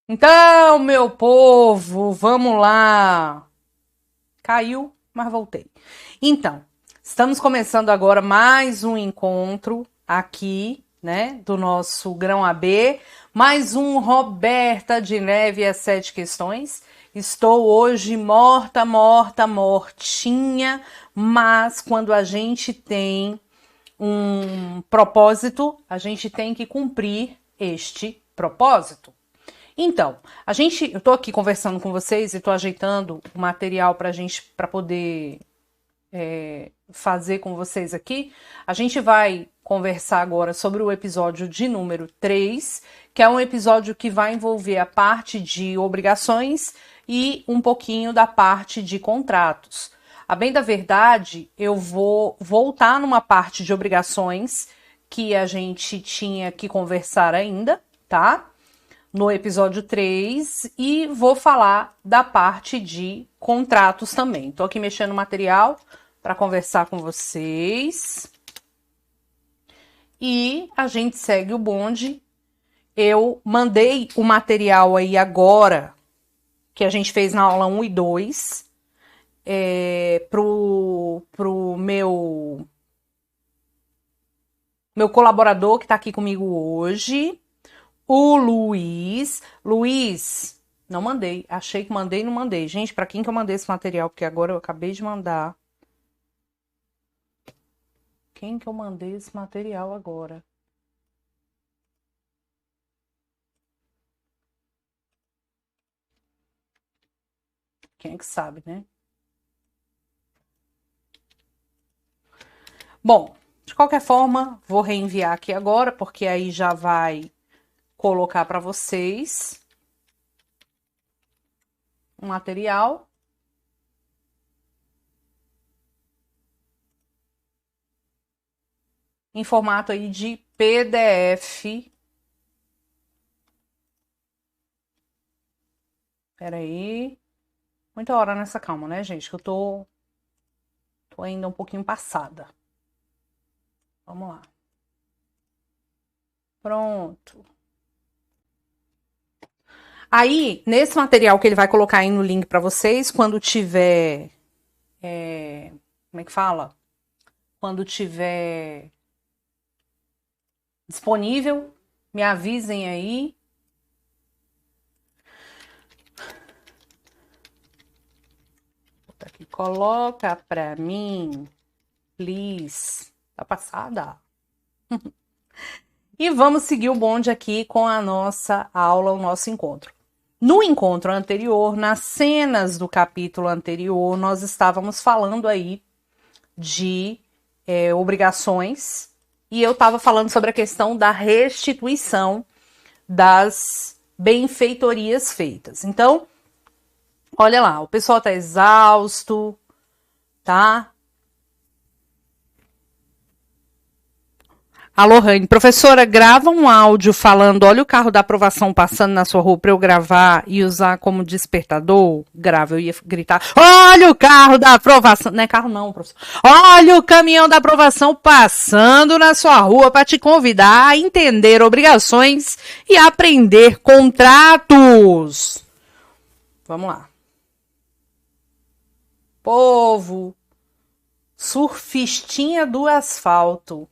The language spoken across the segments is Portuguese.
Então, meu povo, vamos lá. Caiu, mas voltei. Então, estamos começando agora mais um encontro aqui, né, do nosso Grão AB, mais um Roberta de Neve e as Sete Questões. Estou hoje morta, mortinha, mas quando a gente tem um propósito, a gente tem que cumprir este propósito. Então, eu tô aqui conversando com vocês e tô ajeitando o material para poder fazer com vocês aqui. A gente vai conversar agora sobre o episódio de número 3, que é um episódio que vai envolver a parte de obrigações e um pouquinho da parte de contratos. A bem da verdade, eu vou voltar numa parte de obrigações que a gente tinha que conversar ainda, tá? No episódio 3 e vou falar da parte de contratos também. Tô aqui mexendo no material para conversar com vocês. E a gente segue o bonde. Eu mandei o material aí agora, que a gente fez na aula 1 e 2, pro meu colaborador que está aqui comigo hoje, o Luiz. Luiz, não mandei. Achei que mandei e não mandei. Gente, para quem que eu mandei esse material? Porque agora eu acabei de mandar. Quem que eu mandei esse material agora? Quem é que sabe, né? Bom, de qualquer forma, vou reenviar aqui agora, porque aí já vai colocar para vocês um material. Em formato aí de PDF. Pera aí. Muita hora nessa calma, né, gente? Que eu tô ainda um pouquinho passada. Vamos lá. Pronto. Aí, nesse material que ele vai colocar aí no link para vocês, quando tiver. Como é que fala? Quando tiver disponível, me avisem aí. Aqui, coloca pra mim, please. Tá passada? E vamos seguir o bonde aqui com a nossa aula, o nosso encontro. No encontro anterior, nas cenas do capítulo anterior, nós estávamos falando aí de obrigações e eu estava falando sobre a questão da restituição das benfeitorias feitas. Então, olha lá, o pessoal tá exausto, tá? A Lohane, professora, grava um áudio falando, olha o carro da aprovação passando na sua rua para eu gravar e usar como despertador? Grava, eu ia gritar, olha o carro da aprovação, não é carro não, professor. Olha o caminhão da aprovação passando na sua rua para te convidar a entender obrigações e aprender contratos. Vamos lá. Povo, surfistinha do asfalto.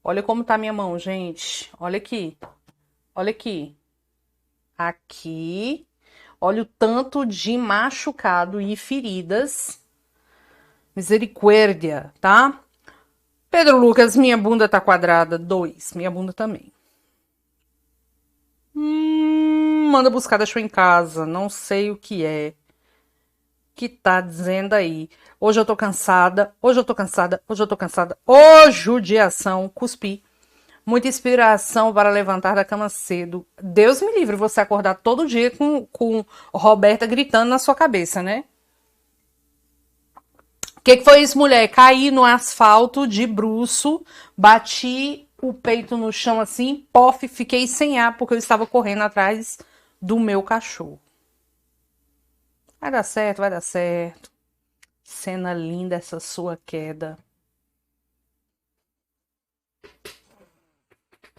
Olha como tá minha mão, gente. Olha aqui. Olha aqui. Aqui. Olha o tanto de machucado e feridas. Misericórdia, tá? Pedro Lucas, minha bunda tá quadrada. 2. Minha bunda também. Manda buscar, deixou em casa. Não sei o que é. Que tá dizendo aí. Hoje eu tô cansada. Hoje eu tô cansada. Hoje eu tô cansada. Ô, judiação. Cuspi. Muita inspiração para levantar da cama cedo. Deus me livre você acordar todo dia com Roberta gritando na sua cabeça, né? O que foi isso, mulher? Caí no asfalto de bruço, bati o peito no chão assim, pof, fiquei sem ar porque eu estava correndo atrás do meu cachorro. Vai dar certo, vai dar certo. Cena linda essa sua queda.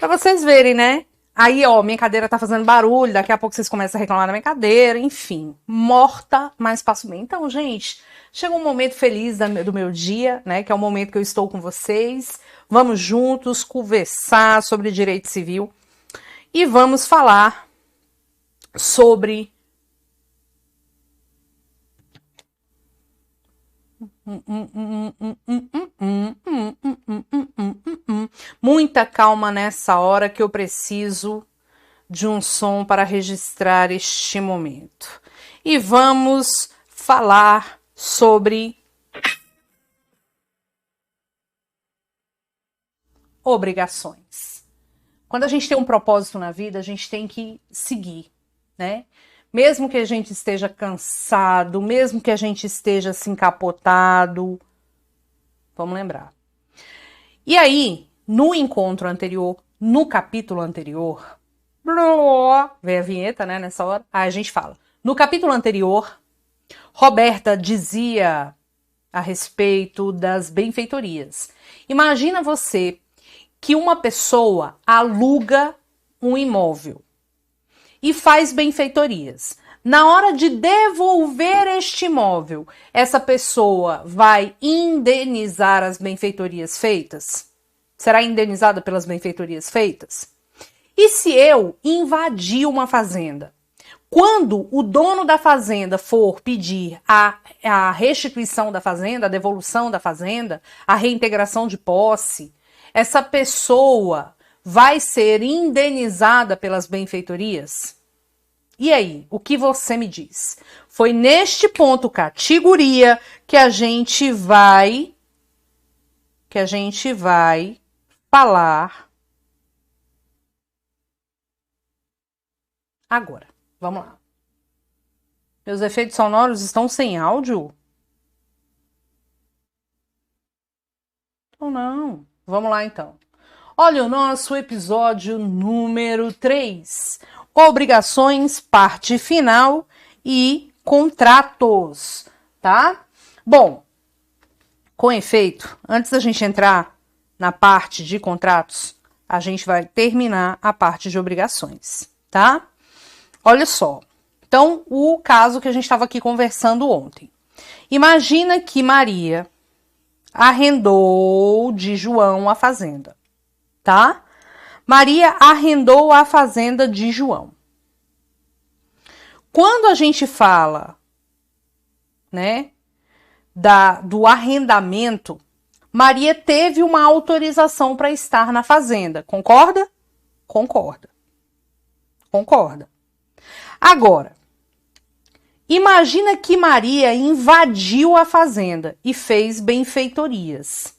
Pra vocês verem, né? Aí, ó, minha cadeira tá fazendo barulho, daqui a pouco vocês começam a reclamar da minha cadeira, enfim. Morta, mas passo bem. Então, gente, chega um momento feliz do meu dia, né? Que é o momento que eu estou com vocês. Vamos juntos conversar sobre direito civil e vamos falar sobre muita calma nessa hora que eu preciso de um som para registrar este momento. E vamos falar sobre obrigações. Quando a gente tem um propósito na vida, a gente tem que seguir, né? Mesmo que a gente esteja cansado, mesmo que a gente esteja assim encapotado, vamos lembrar. E aí, no encontro anterior, no capítulo anterior, vem a vinheta, né, nessa hora, aí a gente fala. No capítulo anterior, Roberta dizia a respeito das benfeitorias. Imagina você que uma pessoa aluga um imóvel e faz benfeitorias. Na hora de devolver este imóvel, essa pessoa vai indenizar as benfeitorias feitas? Será indenizada pelas benfeitorias feitas? E se eu invadir uma fazenda? Quando o dono da fazenda for pedir a restituição da fazenda, a devolução da fazenda, a reintegração de posse, essa pessoa vai ser indenizada pelas benfeitorias? E aí, o que você me diz? Foi neste ponto, categoria, que a gente vai falar agora. Vamos lá. Meus efeitos sonoros estão sem áudio? Ou não? Vamos lá, então. Olha o nosso episódio número 3. Obrigações, parte final e contratos, tá? Bom, com efeito, antes da gente entrar na parte de contratos, a gente vai terminar a parte de obrigações, tá? Olha só. Então, o caso que a gente estava aqui conversando ontem. Imagina que Maria arrendou de João a fazenda, tá? Maria arrendou a fazenda de João. Quando a gente fala, né, do arrendamento, Maria teve uma autorização para estar na fazenda. Concorda? Concorda. Concorda. Agora, imagina que Maria invadiu a fazenda e fez benfeitorias.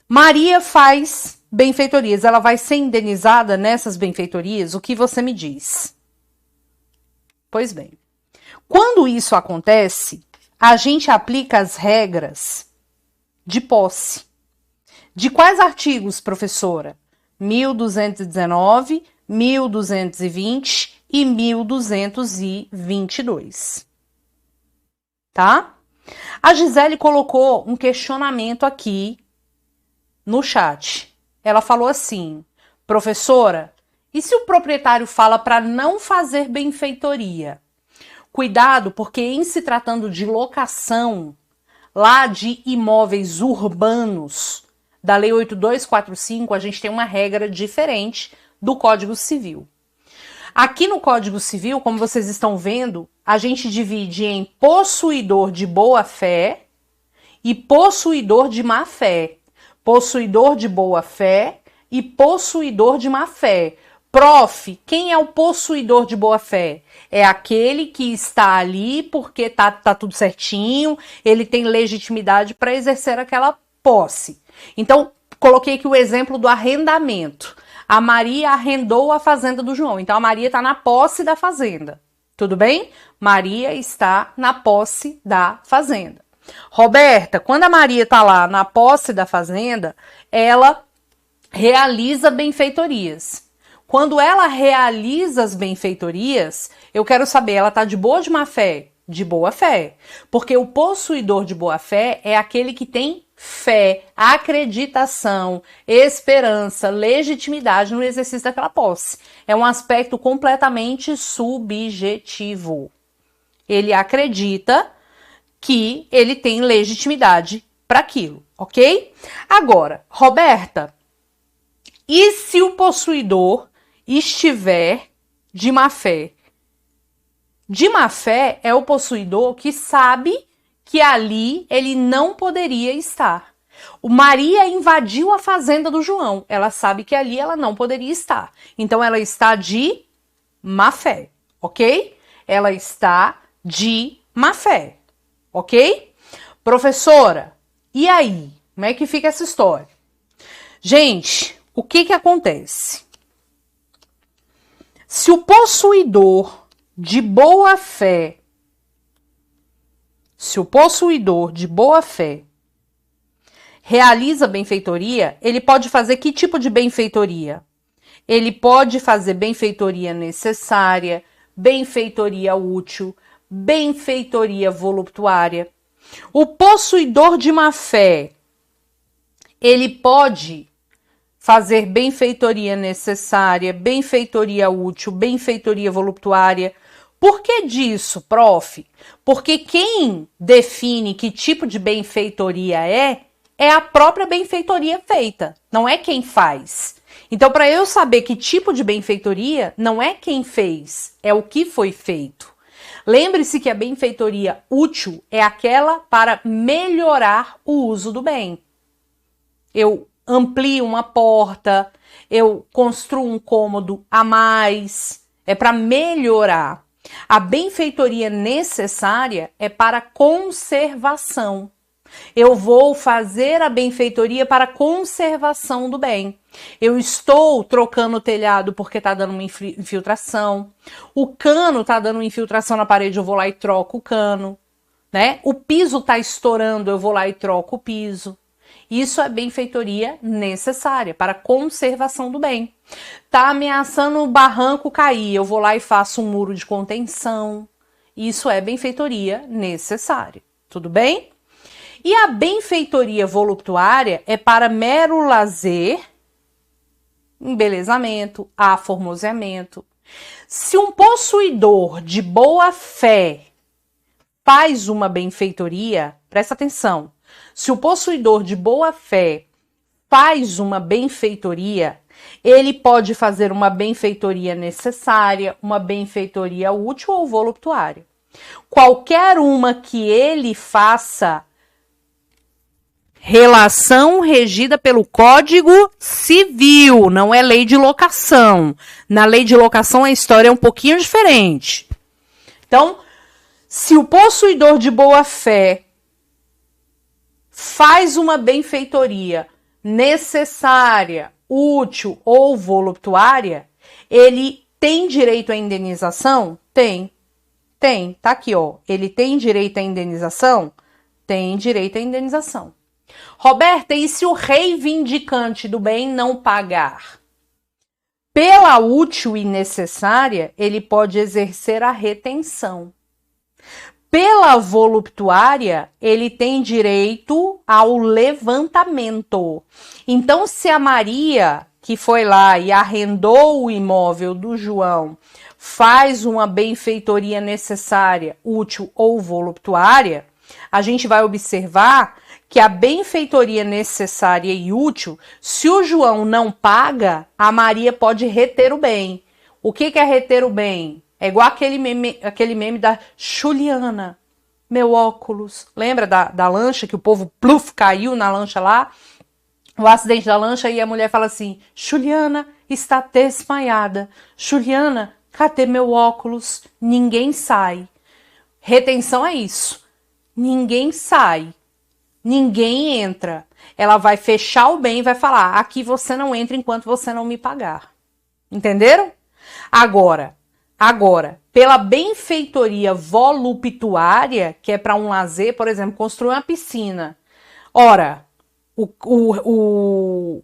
Maria faz benfeitorias, ela vai ser indenizada nessas benfeitorias? O que você me diz? Pois bem, quando isso acontece, a gente aplica as regras de posse. De quais artigos, professora? 1219, 1220 e 1222. Tá? A Gisele colocou um questionamento aqui no chat. Ela falou assim: professora, e se o proprietário fala para não fazer benfeitoria? Cuidado, porque em se tratando de locação, lá de imóveis urbanos, da Lei 8245, a gente tem uma regra diferente do Código Civil. Aqui no Código Civil, como vocês estão vendo, a gente divide em possuidor de boa-fé e possuidor de má-fé. Possuidor de boa-fé e possuidor de má-fé. Prof, quem é o possuidor de boa-fé? É aquele que está ali porque tá tudo certinho, ele tem legitimidade para exercer aquela posse. Então, coloquei aqui o exemplo do arrendamento. A Maria arrendou a fazenda do João. Então, a Maria está na posse da fazenda. Tudo bem? Maria está na posse da fazenda. Roberta, quando a Maria está lá na posse da fazenda, ela realiza benfeitorias. Quando ela realiza as benfeitorias, eu quero saber, ela está de boa ou de má fé? De boa fé. Porque o possuidor de boa fé é aquele que tem fé, acreditação, esperança, legitimidade no exercício daquela posse. É um aspecto completamente subjetivo. Ele acredita que ele tem legitimidade para aquilo, ok? Agora, Roberta, e se o possuidor estiver de má fé? De má fé é o possuidor que sabe que ali ele não poderia estar. O Maria invadiu a fazenda do João. Ela sabe que ali ela não poderia estar. Então ela está de má fé, ok? Ela está de má fé, ok? Professora, e aí? Como é que fica essa história? Gente, o que acontece? Se o possuidor de boa fé, realiza benfeitoria, ele pode fazer que tipo de benfeitoria? Ele pode fazer benfeitoria necessária, benfeitoria útil, benfeitoria voluptuária. O possuidor de má fé, ele pode fazer benfeitoria necessária, benfeitoria útil, benfeitoria voluptuária. Por que disso, prof? Porque quem define que tipo de benfeitoria é a própria benfeitoria feita, não é quem faz. Então, para eu saber que tipo de benfeitoria, não é quem fez, é o que foi feito. Lembre-se que a benfeitoria útil é aquela para melhorar o uso do bem. Eu amplio uma porta, eu construo um cômodo a mais, é para melhorar. A benfeitoria necessária é para conservação. Eu vou fazer a benfeitoria para conservação do bem. Eu estou trocando o telhado porque está dando uma infiltração. O cano está dando uma infiltração na parede, eu vou lá e troco o cano. Né? O piso está estourando, eu vou lá e troco o piso. Isso é benfeitoria necessária para conservação do bem. Está ameaçando o barranco cair, eu vou lá e faço um muro de contenção. Isso é benfeitoria necessária. Tudo bem? E a benfeitoria voluptuária é para mero lazer, embelezamento, aformoseamento. Se um possuidor de boa fé faz uma benfeitoria, presta atenção, se o possuidor de boa fé faz uma benfeitoria, ele pode fazer uma benfeitoria necessária, uma benfeitoria útil ou voluptuária. Qualquer uma que ele faça, relação regida pelo Código Civil, não é lei de locação. Na lei de locação a história é um pouquinho diferente. Então, se o possuidor de boa fé faz uma benfeitoria necessária, útil ou voluptuária, ele tem direito à indenização? Tem. Tá aqui, ó. Ele tem direito à indenização? Tem direito à indenização. Roberta, e se o reivindicante do bem não pagar? Pela útil e necessária, ele pode exercer a retenção. Pela voluptuária, ele tem direito ao levantamento. Então, se a Maria, que foi lá e arrendou o imóvel do João, faz uma benfeitoria necessária, útil ou voluptuária, a gente vai observar que a benfeitoria necessária e útil, se o João não paga, a Maria pode reter o bem. O que é reter o bem? É igual aquele meme da Juliana, meu óculos. Lembra da lancha que o povo pluf, caiu na lancha lá? O acidente da lancha e a mulher fala assim, Juliana está desmaiada. Juliana, cadê meu óculos? Ninguém sai. Retenção é isso. Ninguém sai. Ninguém entra. Ela vai fechar o bem e vai falar, aqui você não entra enquanto você não me pagar. Entenderam? Agora, pela benfeitoria voluptuária, que é para um lazer, por exemplo, construir uma piscina. Ora, o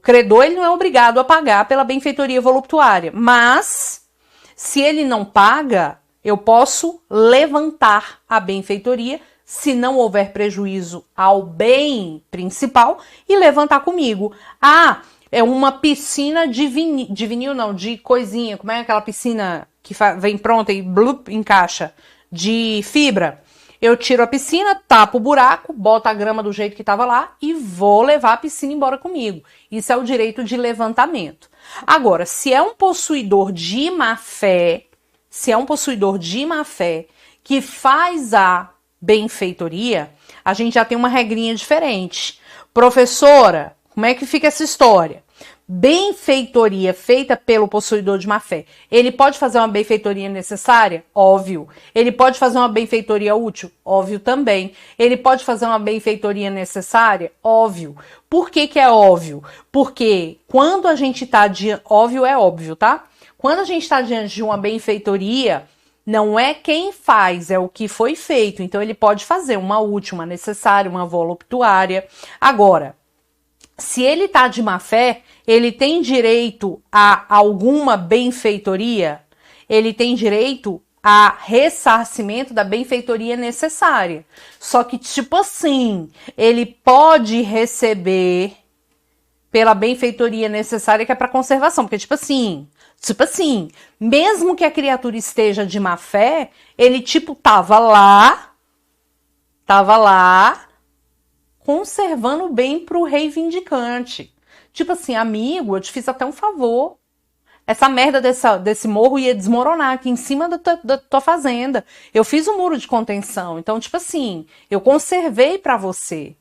credor ele não é obrigado a pagar pela benfeitoria voluptuária, mas se ele não paga, eu posso levantar a benfeitoria se não houver prejuízo ao bem principal, e levantar comigo. Ah, é uma piscina de vinil não, de coisinha, como é aquela piscina que vem pronta e blup, encaixa, de fibra. Eu tiro a piscina, tapo o buraco, boto a grama do jeito que estava lá e vou levar a piscina embora comigo. Isso é o direito de levantamento. Agora, se é um possuidor de má fé, que faz a benfeitoria, a gente já tem uma regrinha diferente. Professora, como é que fica essa história? Benfeitoria feita pelo possuidor de má fé, ele pode fazer uma benfeitoria necessária? Óbvio. Ele pode fazer uma benfeitoria útil? Óbvio também. Ele pode fazer uma benfeitoria necessária? Óbvio. Por que que é óbvio? Porque quando a gente está diante... Óbvio é óbvio, tá? Quando a gente está diante de uma benfeitoria, não é quem faz, é o que foi feito. Então ele pode fazer uma útil, uma necessária, uma voluptuária. Agora, se ele está de má fé, ele tem direito a alguma benfeitoria? Ele tem direito a ressarcimento da benfeitoria necessária. Só que, tipo assim, ele pode receber pela benfeitoria necessária que é para conservação. Porque, tipo assim, mesmo que a criatura esteja de má fé, ele, tipo, tava lá, conservando o bem pro reivindicante. Tipo assim, amigo, eu te fiz até um favor. Essa merda desse morro ia desmoronar aqui em cima da tua fazenda. Eu fiz um muro de contenção. Então, tipo assim, eu conservei pra você.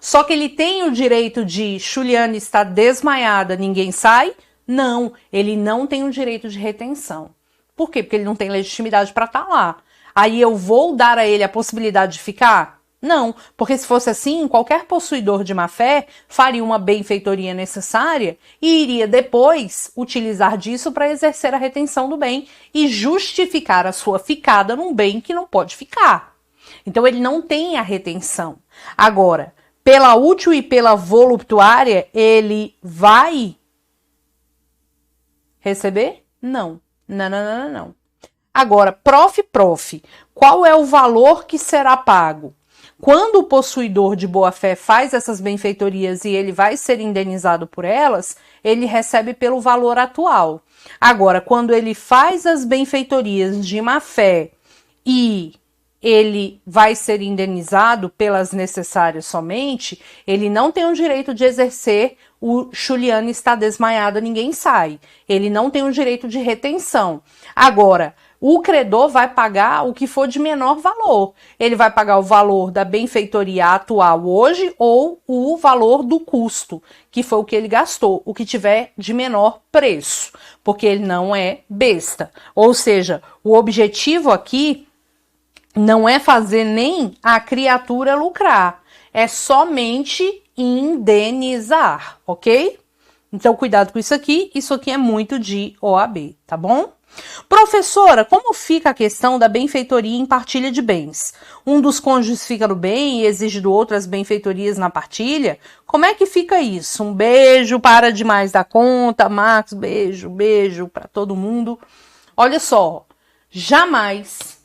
Só que ele tem o direito de Juliane está desmaiada, ninguém sai? Não, ele não tem o direito de retenção. Por quê? Porque ele não tem legitimidade para estar lá. Aí eu vou dar a ele a possibilidade de ficar? Não, porque se fosse assim, qualquer possuidor de má fé faria uma benfeitoria necessária e iria depois utilizar disso para exercer a retenção do bem e justificar a sua ficada num bem que não pode ficar. Então ele não tem a retenção. Agora, pela útil e pela voluptuária, ele vai receber? Não. Não. Agora, prof, qual é o valor que será pago? Quando o possuidor de boa-fé faz essas benfeitorias e ele vai ser indenizado por elas, ele recebe pelo valor atual. Agora, quando ele faz as benfeitorias de má-fé e ele vai ser indenizado pelas necessárias somente, ele não tem o direito de exercer o Juliane está desmaiada, ninguém sai. Ele não tem o direito de retenção. Agora, o credor vai pagar o que for de menor valor. Ele vai pagar o valor da benfeitoria atual hoje ou o valor do custo, que foi o que ele gastou, o que tiver de menor preço, porque ele não é besta. Ou seja, o objetivo aqui não é fazer nem a criatura lucrar, é somente indenizar, ok? Então, cuidado com isso aqui é muito de OAB, tá bom? Professora, como fica a questão da benfeitoria em partilha de bens? Um dos cônjuges fica no bem e exige do outro as benfeitorias na partilha? Como é que fica isso? Um beijo para demais da conta, Marcos, beijo para todo mundo. Olha só, jamais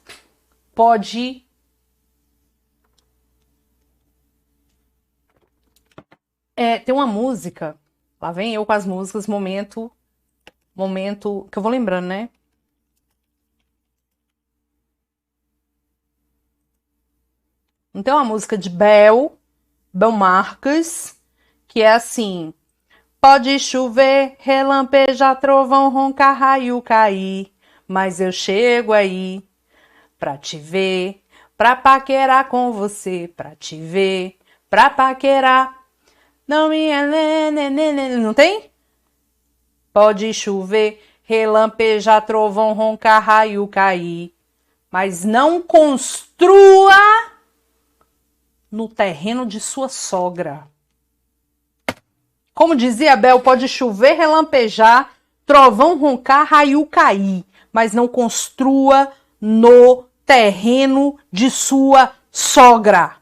pode ter uma música, lá vem eu com as músicas, momento que eu vou lembrando, né? Então, a música de Bel Marques, que é assim: pode chover, relampejar, trovão, roncar, raio cair, mas eu chego aí pra te ver, pra paquerar com você, pra te ver, pra paquerar. Não me... Não tem? Pode chover, relampejar, trovão, roncar, raio cair, mas não construa no terreno de sua sogra. Como dizia Bel, pode chover, relampejar, trovão roncar, raio cair, mas não construa no terreno de sua sogra.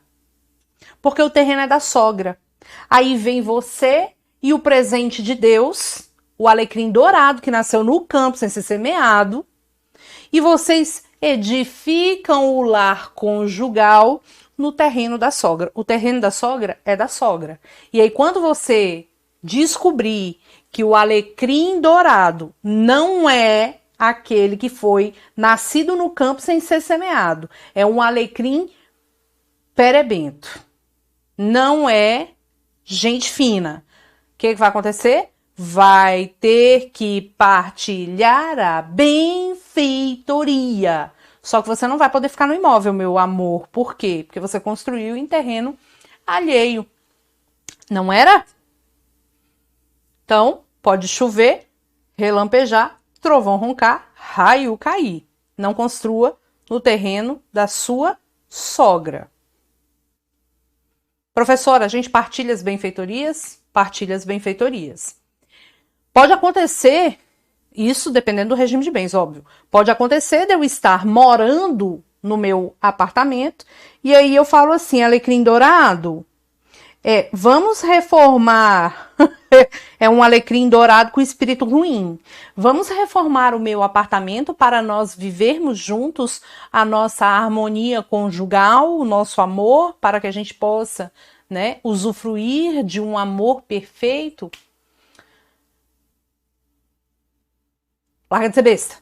Porque o terreno é da sogra. Aí vem você e o presente de Deus, o alecrim dourado que nasceu no campo sem ser semeado, e vocês edificam o lar conjugal no terreno da sogra. O terreno da sogra é da sogra. E aí, quando você descobrir que o alecrim dourado não é aquele que foi nascido no campo sem ser semeado, é um alecrim perebento, não é gente fina, o que vai acontecer? Vai ter que partilhar a benfeitoria. Só que você não vai poder ficar no imóvel, meu amor. Por quê? Porque você construiu em terreno alheio. Não era? Então, pode chover, relampejar, trovão roncar, raio cair. Não construa no terreno da sua sogra. Professora, a gente partilha as benfeitorias? Partilha as benfeitorias. Pode acontecer, isso dependendo do regime de bens, óbvio. Pode acontecer de eu estar morando no meu apartamento e aí eu falo assim, alecrim dourado, vamos reformar, é um alecrim dourado com espírito ruim. Vamos reformar o meu apartamento para nós vivermos juntos a nossa harmonia conjugal, o nosso amor, para que a gente possa, né, usufruir de um amor perfeito. Larga de ser besta.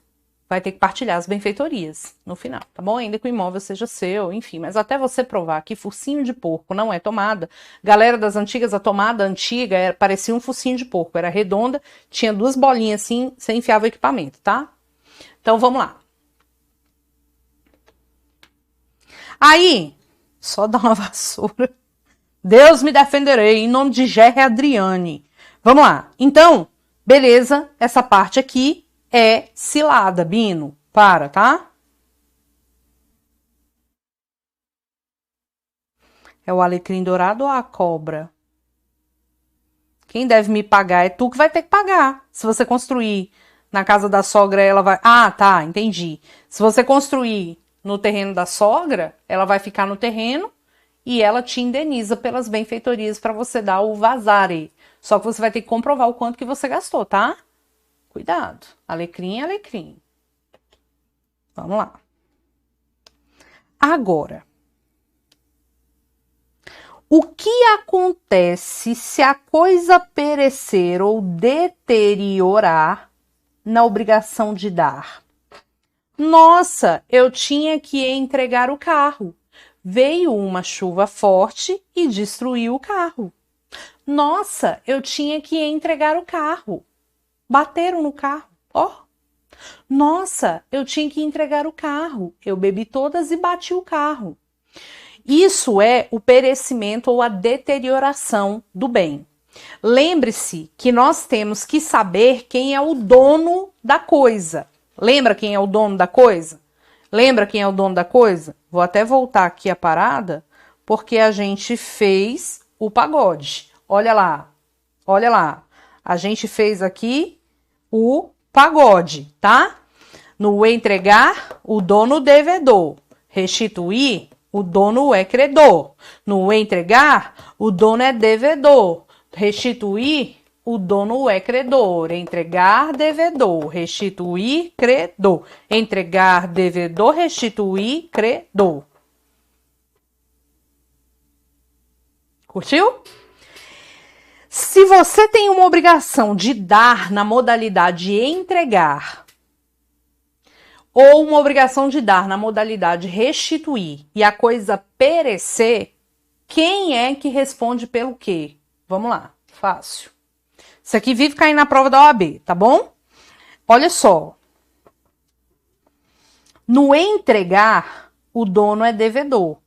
Vai ter que partilhar as benfeitorias no final, tá bom? Ainda que o imóvel seja seu, enfim. Mas até você provar que focinho de porco não é tomada, galera das antigas, a tomada antiga parecia um focinho de porco. Era redonda, tinha duas bolinhas assim, você enfiava o equipamento, tá? Então, vamos lá. Aí, só dar uma vassoura. Deus me defenderei, em nome de Gerry Adriane. Vamos lá. Então, beleza, essa parte aqui é cilada, Bino. Para, tá? É o alecrim dourado ou a cobra? Quem deve me pagar é tu que vai ter que pagar. Se você construir na casa da sogra, ela vai... Ah, tá, entendi. Se você construir no terreno da sogra, ela vai ficar no terreno e ela te indeniza pelas benfeitorias para você dar o vazare. Só que você vai ter que comprovar o quanto que você gastou, tá? Cuidado. Alecrim é alecrim. Vamos lá. Agora, o que acontece se a coisa perecer ou deteriorar na obrigação de dar? Nossa, eu tinha que entregar o carro. Veio uma chuva forte e destruiu o carro. Nossa, eu tinha que entregar o carro. Bateram no carro, ó. Nossa, eu tinha que entregar o carro. Eu bebi todas e bati o carro. Isso é o perecimento ou a deterioração do bem. Lembre-se que nós temos que saber quem é o dono da coisa. Lembra quem é o dono da coisa? Lembra quem é o dono da coisa? Vou até voltar aqui a parada, porque a gente fez o pagode. Olha lá, olha lá. A gente fez aqui o pagode, tá? No entregar, o dono devedor. Restituir, o dono é credor. No entregar, o dono é devedor. Restituir, o dono é credor. Entregar, devedor. Restituir, credor. Entregar, devedor. Restituir, credor. Curtiu? Se você tem uma obrigação de dar na modalidade entregar, ou uma obrigação de dar na modalidade restituir, e a coisa perecer, quem é que responde pelo quê? Vamos lá, fácil. Isso aqui vive caindo na prova da OAB, tá bom? Olha só. No entregar, o dono é devedor.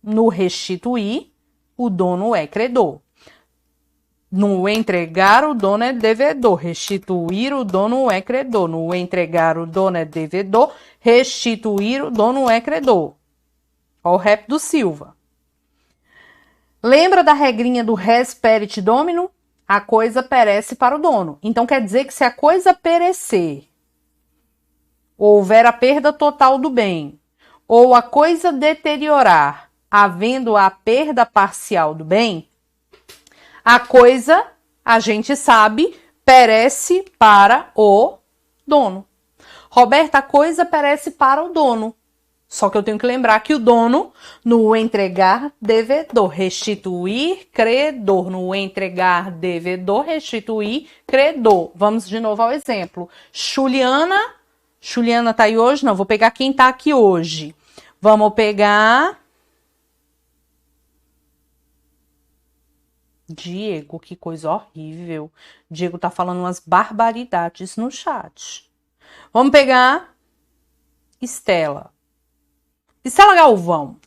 No restituir, o dono é credor. No entregar, o dono é devedor. Restituir, o dono é credor. No entregar, o dono é devedor. Restituir, o dono é credor. Olha o rap do Silva. Lembra da regrinha do res perit domino? A coisa perece para o dono. Então quer dizer que se a coisa perecer, ou houver a perda total do bem, ou a coisa deteriorar, havendo a perda parcial do bem, a coisa, a gente sabe, perece para o dono. Roberta, a coisa perece para o dono. Só que eu tenho que lembrar que o dono, no entregar, devedor, restituir, credor. No entregar, devedor, restituir, credor. Vamos de novo ao exemplo. Juliana tá aí hoje? Não, vou pegar quem tá aqui hoje. Vamos pegar... Diego, que coisa horrível. Diego tá falando umas barbaridades no chat. Vamos pegar Estela. Estela Galvão.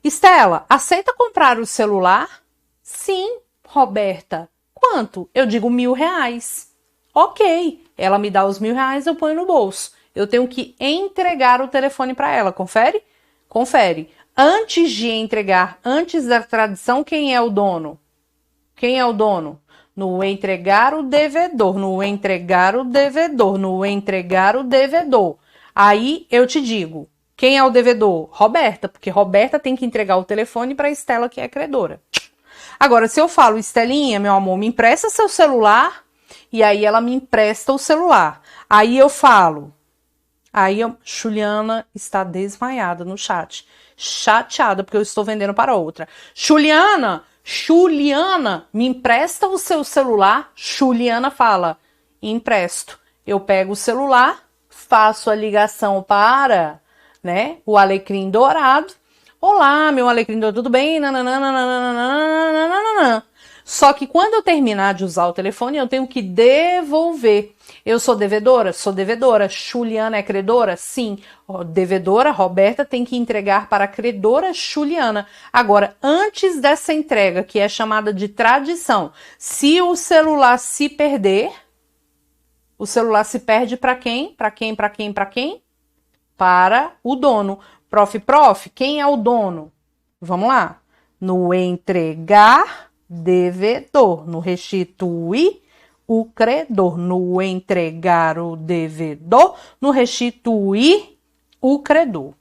Estela, aceita comprar o celular? Sim, Roberta. Quanto? Eu digo R$1.000. Ok. Ela me dá os R$1.000, eu ponho no bolso. Eu tenho que entregar o telefone para ela. Confere? Confere. Antes de entregar, antes da tradição, quem é o dono? Quem é o dono? No entregar o devedor, no entregar o devedor, no entregar o devedor. Aí eu te digo, quem é o devedor? Roberta, porque Roberta tem que entregar o telefone para Estela, que é credora. Agora, se eu falo, Estelinha, meu amor, me empresta seu celular, e aí ela me empresta o celular. Aí eu falo, Juliana está desmaiada no chat, chateada, porque eu estou vendendo para outra. Juliana, me empresta o seu celular? Juliana fala, empresto. Eu pego o celular, faço a ligação para, né, o Alecrim Dourado. Olá, meu Alecrim Dourado, tudo bem? Nananana. Só que quando eu terminar de usar o telefone, eu tenho que devolver. Eu sou devedora? Sou devedora. Juliana é credora? Sim. Devedora, Roberta, tem que entregar para a credora Juliana. Agora, antes dessa entrega, que é chamada de tradição, se o celular se perder, o celular se perde para quem? Para quem? Para o dono. Prof, quem é o dono? Vamos lá. No entregar, devedor. No restituir, o credor. No entregar o devedor, no restituir o credor.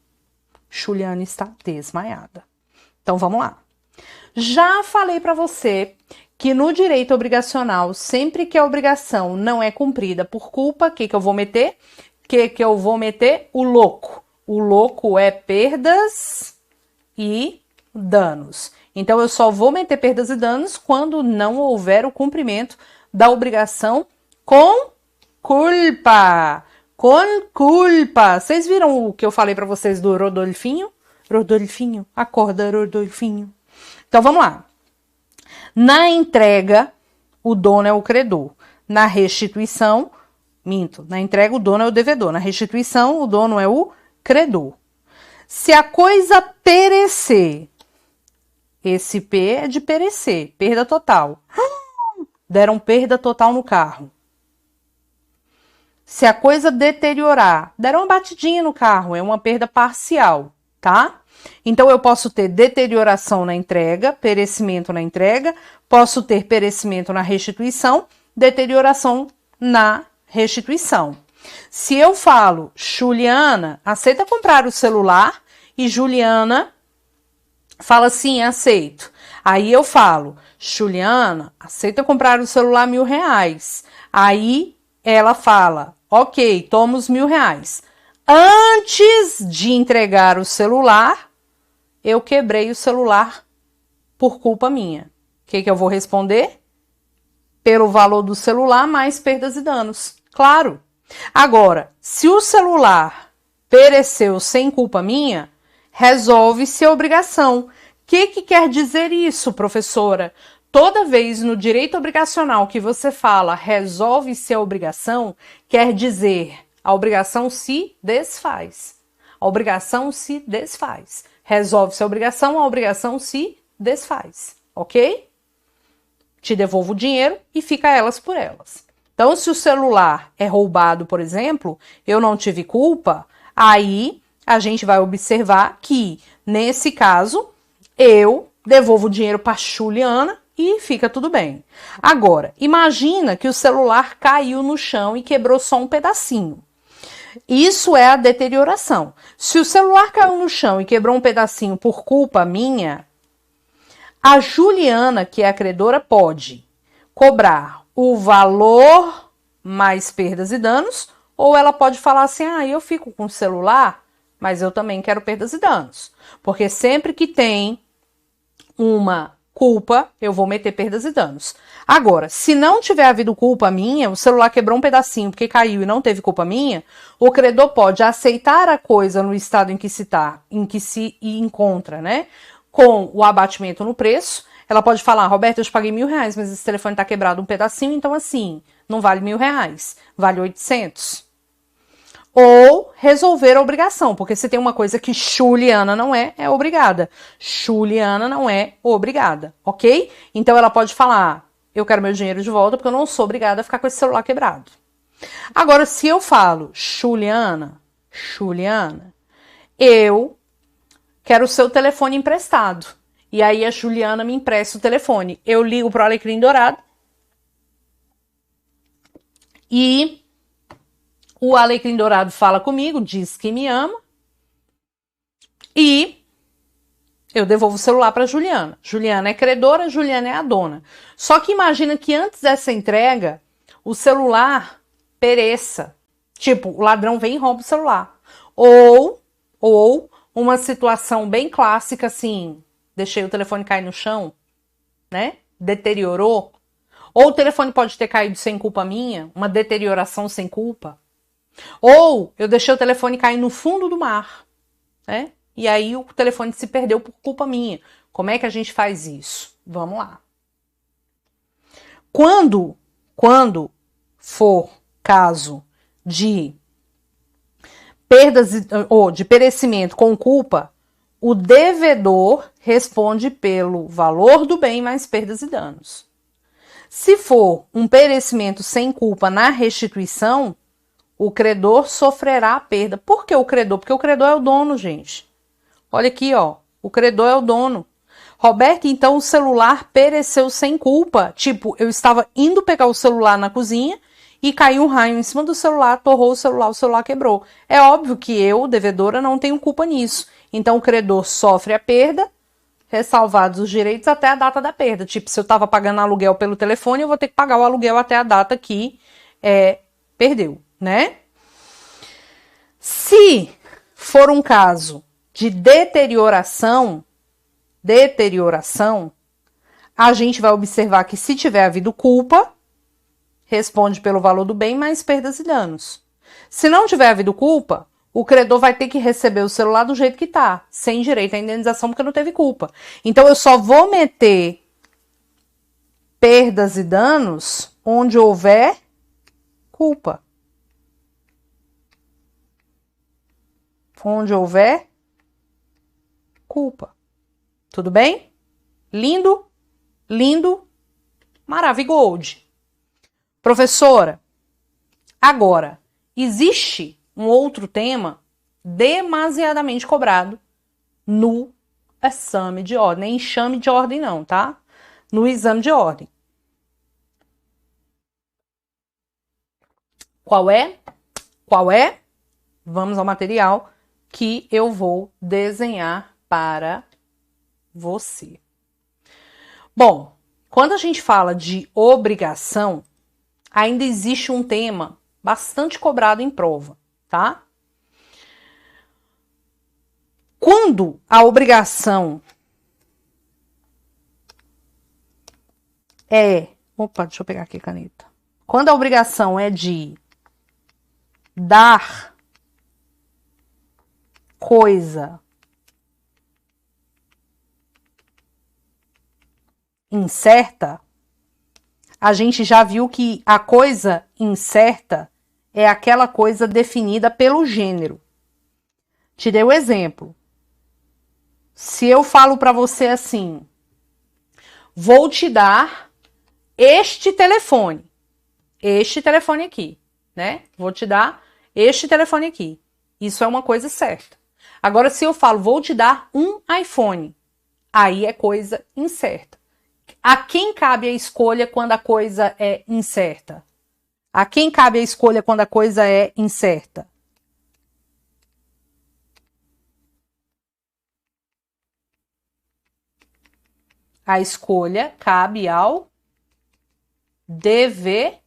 Juliana está desmaiada. Então vamos lá. Já falei para você que no direito obrigacional, sempre que a obrigação não é cumprida por culpa, o que eu vou meter? O louco. O louco é perdas e danos. Então, eu só vou meter perdas e danos quando não houver o cumprimento da obrigação com culpa. Com culpa. Vocês viram o que eu falei para vocês do Rodolfinho? Rodolfinho, acorda, Rodolfinho. Então, vamos lá. Na entrega, o dono é o credor. Na restituição, na entrega, o dono é o devedor. Na restituição, o dono é o credor. Se a coisa perecer, esse P é de perecer, perda total. Deram perda total no carro. Se a coisa deteriorar, deram uma batidinha no carro, é uma perda parcial, tá? Então, eu posso ter deterioração na entrega, perecimento na entrega, posso ter perecimento na restituição, deterioração na restituição. Se eu falo, Juliana, aceita comprar o celular? E Juliana fala sim, aceito. Aí eu falo, Juliana, aceita comprar o celular R$1.000. Aí ela fala, ok, toma os R$1.000. Antes de entregar o celular, eu quebrei o celular por culpa minha. O que eu vou responder? Pelo valor do celular mais perdas e danos. Claro. Agora, se o celular pereceu sem culpa minha, resolve-se a obrigação. O que quer dizer isso, professora? Toda vez no direito obrigacional que você fala resolve-se a obrigação, quer dizer a obrigação se desfaz. A obrigação se desfaz. Resolve-se a obrigação se desfaz. Ok? Te devolvo o dinheiro e fica elas por elas. Então, se o celular é roubado, por exemplo, eu não tive culpa, aí a gente vai observar que, nesse caso, eu devolvo o dinheiro para a Juliana e fica tudo bem. Agora, imagina que o celular caiu no chão e quebrou só um pedacinho. Isso é a deterioração. Se o celular caiu no chão e quebrou um pedacinho por culpa minha, a Juliana, que é a credora, pode cobrar o valor mais perdas e danos, ou ela pode falar assim, eu fico com o celular, mas eu também quero perdas e danos. Porque sempre que tem uma culpa, eu vou meter perdas e danos. Agora, se não tiver havido culpa minha, o celular quebrou um pedacinho porque caiu e não teve culpa minha, o credor pode aceitar a coisa no estado em que se encontra, né? Com o abatimento no preço. Ela pode falar, Roberto, eu te paguei R$1.000, mas esse telefone tá quebrado um pedacinho, então assim, não vale R$1.000, vale 800. Ou resolver a obrigação, porque se tem uma coisa que Juliana não é obrigada. Juliana não é obrigada, ok? Então ela pode falar, eu quero meu dinheiro de volta porque eu não sou obrigada a ficar com esse celular quebrado. Agora, se eu falo, Juliana, eu quero o seu telefone emprestado. E aí a Juliana me empresta o telefone. Eu ligo pro Alecrim Dourado e o Alecrim Dourado fala comigo, diz que me ama e eu devolvo o celular para Juliana. Juliana é credora, Juliana é a dona. Só que imagina que antes dessa entrega, o celular pereça. Tipo, o ladrão vem e rouba o celular. Ou uma situação bem clássica assim, deixei o telefone cair no chão, né? Deteriorou. Ou o telefone pode ter caído sem culpa minha, uma deterioração sem culpa. Ou eu deixei o telefone cair no fundo do mar, né? E aí o telefone se perdeu por culpa minha. Como é que a gente faz isso? Vamos lá. Quando for caso de perdas ou de perecimento com culpa, o devedor responde pelo valor do bem mais perdas e danos. Se for um perecimento sem culpa na restituição, o credor sofrerá a perda. Por que o credor? Porque o credor é o dono, gente. Olha aqui, ó. O credor é o dono. Roberto, então o celular pereceu sem culpa. Tipo, eu estava indo pegar o celular na cozinha e caiu um raio em cima do celular, torrou o celular quebrou. É óbvio que eu, devedora, não tenho culpa nisso. Então o credor sofre a perda, ressalvados os direitos até a data da perda. Tipo, se eu estava pagando aluguel pelo telefone, eu vou ter que pagar o aluguel até a data que perdeu, né? Se for um caso de deterioração, a gente vai observar que se tiver havido culpa, responde pelo valor do bem mais perdas e danos. Se não tiver havido culpa, o credor vai ter que receber o celular do jeito que tá, sem direito à indenização porque não teve culpa. Então eu só vou meter perdas e danos onde houver culpa. Onde houver culpa. Tudo bem? Lindo? Lindo? Maravigold. Professora, agora, existe um outro tema demasiadamente cobrado no exame de ordem. Nem enxame de ordem não, tá? No exame de ordem. Qual é? Vamos ao material que eu vou desenhar para você. Bom, quando a gente fala de obrigação, ainda existe um tema bastante cobrado em prova, tá? Quando a obrigação Opa, deixa eu pegar aqui a caneta. Quando a obrigação é de dar coisa incerta, a gente já viu que a coisa incerta é aquela coisa definida pelo gênero. Te dei o exemplo. Se eu falo para você assim, vou te dar este telefone aqui, né? Vou te dar este telefone aqui. Isso é uma coisa certa. Agora, se eu falo, vou te dar um iPhone, aí é coisa incerta. A quem cabe a escolha quando a coisa é incerta? A quem cabe a escolha quando a coisa é incerta? A escolha cabe ao devedor,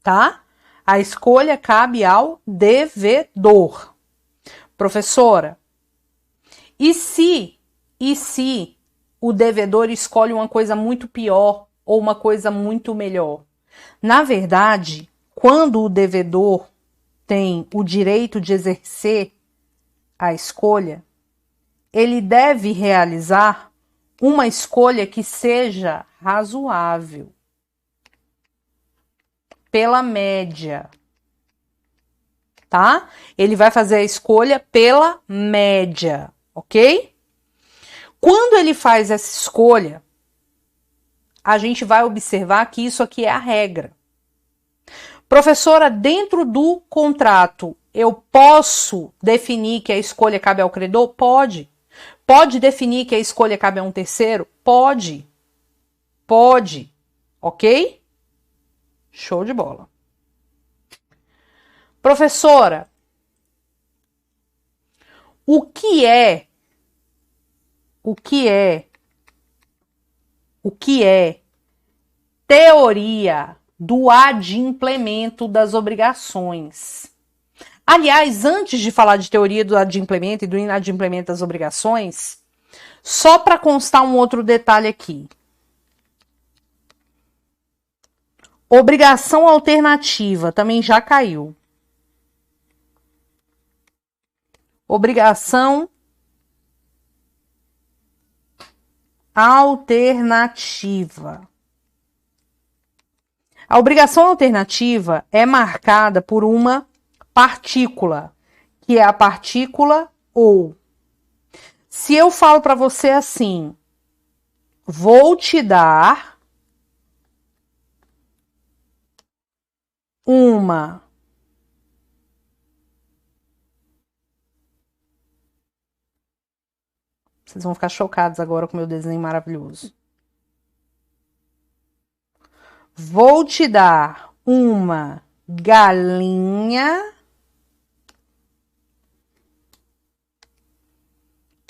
tá? A escolha cabe ao devedor. Professora, e se o devedor escolhe uma coisa muito pior ou uma coisa muito melhor? Na verdade, quando o devedor tem o direito de exercer a escolha, ele deve realizar uma escolha que seja razoável, pela média, tá? Ele vai fazer a escolha pela média, ok? Quando ele faz essa escolha, a gente vai observar que isso aqui é a regra. Professora, dentro do contrato, eu posso definir que a escolha cabe ao credor? Pode. Pode definir que a escolha cabe a um terceiro? Pode. Pode. Ok? Show de bola. Professora, o que é teoria do adimplemento das obrigações? Aliás, antes de falar de teoria do adimplemento e do inadimplemento das obrigações, só para constar um outro detalhe aqui. Obrigação alternativa também já caiu. Obrigação alternativa. A obrigação alternativa é marcada por uma partícula, que é a partícula ou. Se eu falo para você assim, vou te dar uma Vocês vão ficar chocados agora com o meu desenho maravilhoso. Vou te dar uma galinha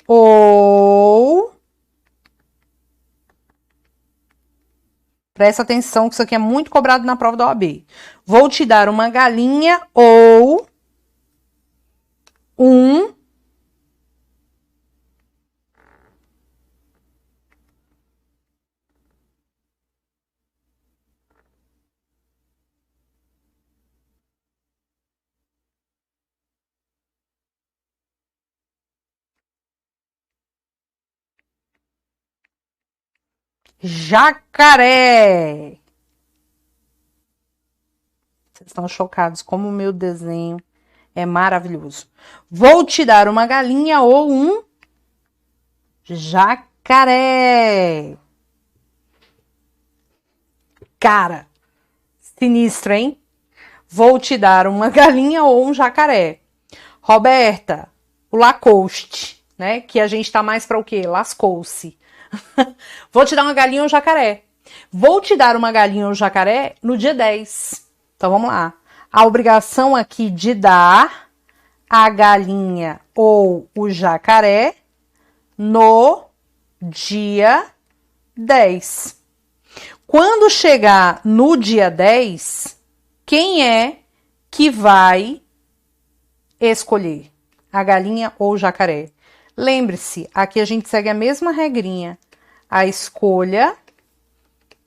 ou... Presta atenção que isso aqui é muito cobrado na prova da OAB. Vou te dar uma galinha ou um jacaré. Vocês estão chocados como o meu desenho é maravilhoso. Vou te dar uma galinha ou um jacaré. Cara, sinistro, hein? Vou te dar uma galinha ou um jacaré. Roberta, o Lacoste, né? Que a gente tá mais para o quê? Lascou-se. Vou te dar uma galinha ou um jacaré. Vou te dar uma galinha ou um jacaré no dia 10. Então vamos lá. A obrigação aqui de dar a galinha ou o jacaré no dia 10. Quando chegar no dia 10, quem é que vai escolher? A galinha ou o jacaré? Lembre-se, aqui a gente segue a mesma regrinha. A escolha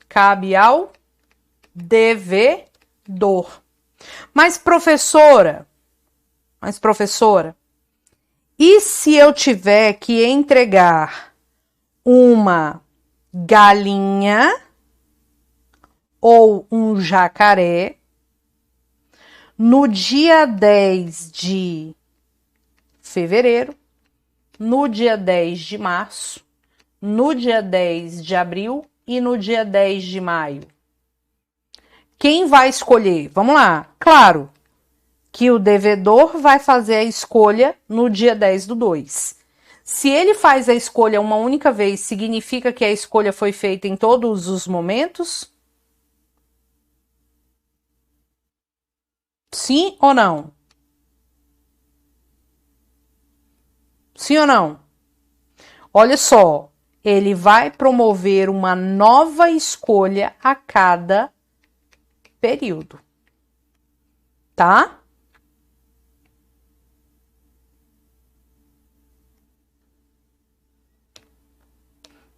cabe ao devedor. Mas professora, e se eu tiver que entregar uma galinha ou um jacaré no dia 10 de fevereiro, no dia 10 de março, no dia 10 de abril e no dia 10 de maio? Quem vai escolher? Vamos lá. Claro que o devedor vai fazer a escolha no dia 10 do 2. Se ele faz a escolha uma única vez, significa que a escolha foi feita em todos os momentos? Sim ou não? Sim ou não? Olha só, ele vai promover uma nova escolha a cada período. Tá?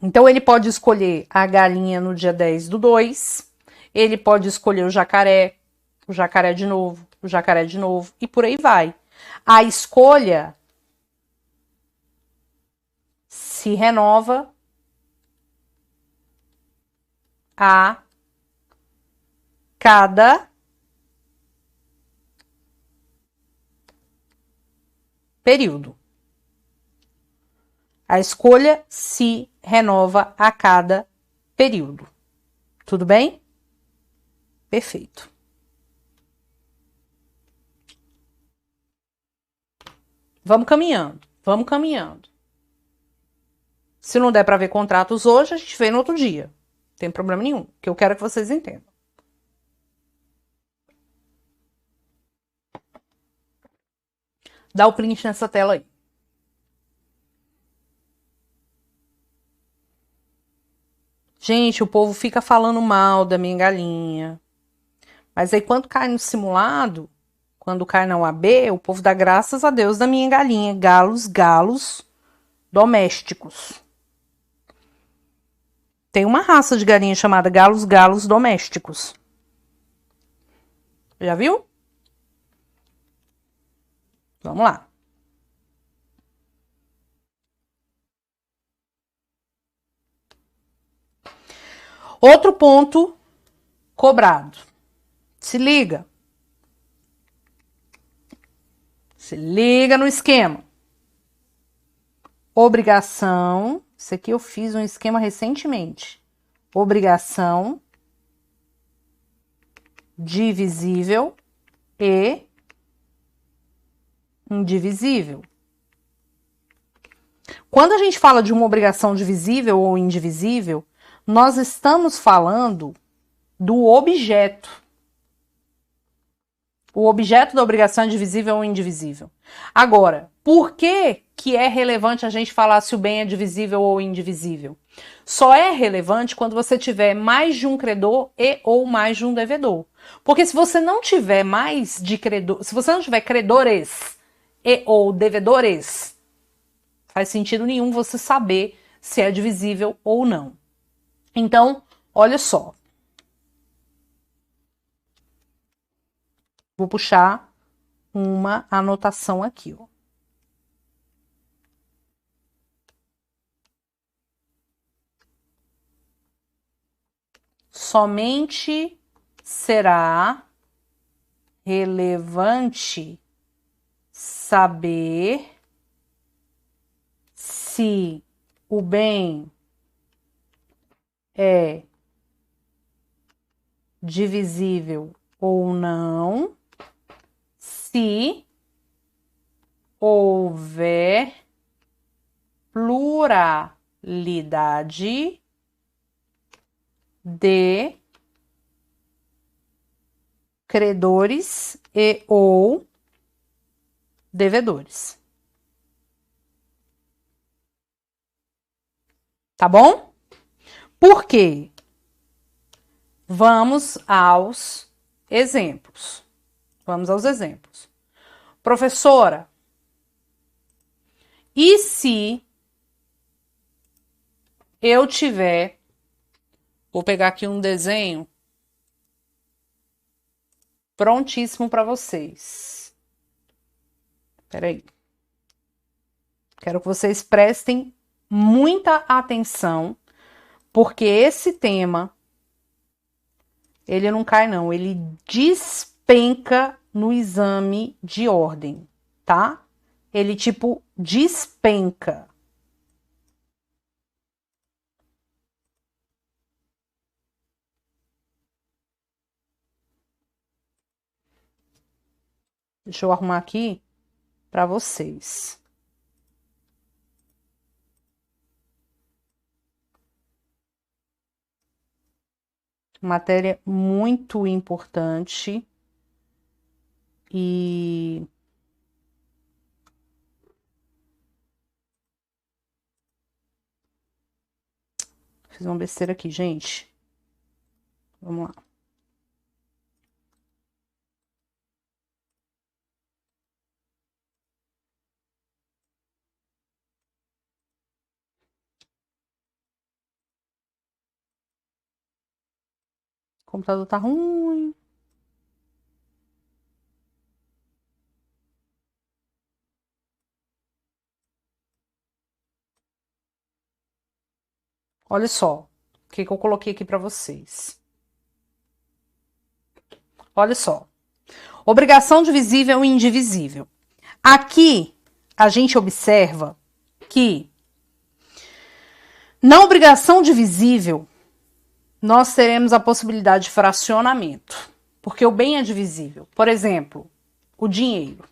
Então, ele pode escolher a galinha no dia 10/2, ele pode escolher o jacaré de novo, o jacaré de novo, e por aí vai. A escolha se renova a cada período. A escolha se renova a cada período. Tudo bem? Perfeito. Vamos caminhando, vamos caminhando. Se não der para ver contratos hoje, a gente vê no outro dia. Não tem problema nenhum, que eu quero que vocês entendam. Dá o print nessa tela aí. Gente, o povo fica falando mal da minha galinha. Mas aí quando cai no simulado, quando cai na UAB, o povo dá graças a Deus da minha galinha. Galos domésticos. Tem uma raça de galinha chamada galos domésticos. Já viu? Vamos lá. Outro ponto cobrado. Se liga. Se liga no esquema. Obrigação. Isso aqui eu fiz um esquema recentemente. Obrigação, divisível e indivisível. Quando a gente fala de uma obrigação divisível ou indivisível, nós estamos falando do objeto. O objeto da obrigação é divisível ou indivisível. Agora, por que que é relevante a gente falar se o bem é divisível ou indivisível? Só é relevante quando você tiver mais de um credor e ou mais de um devedor. Porque se você não tiver mais de credor, se você não tiver credores e ou devedores, faz sentido nenhum você saber se é divisível ou não. Então, olha só. Vou puxar uma anotação aqui, ó. Somente será relevante saber se o bem é divisível ou não, se houver pluralidade de credores e ou devedores. Tá bom? Por quê? Vamos aos exemplos. Vamos aos exemplos. Professora, e se eu tiver... Vou pegar aqui um desenho prontíssimo para vocês. Espera aí. Quero que vocês prestem muita atenção, porque esse tema, ele não cai não, ele despenca no exame de ordem, tá? Ele, tipo, despenca. Deixa eu arrumar aqui para vocês. Matéria muito importante e fiz uma besteira aqui, gente. Vamos lá. computador tá ruim. Olha só o que eu coloquei aqui para vocês. Olha só. Obrigação divisível e indivisível. Aqui a gente observa que na obrigação divisível nós teremos a possibilidade de fracionamento, porque o bem é divisível. Por exemplo, o dinheiro.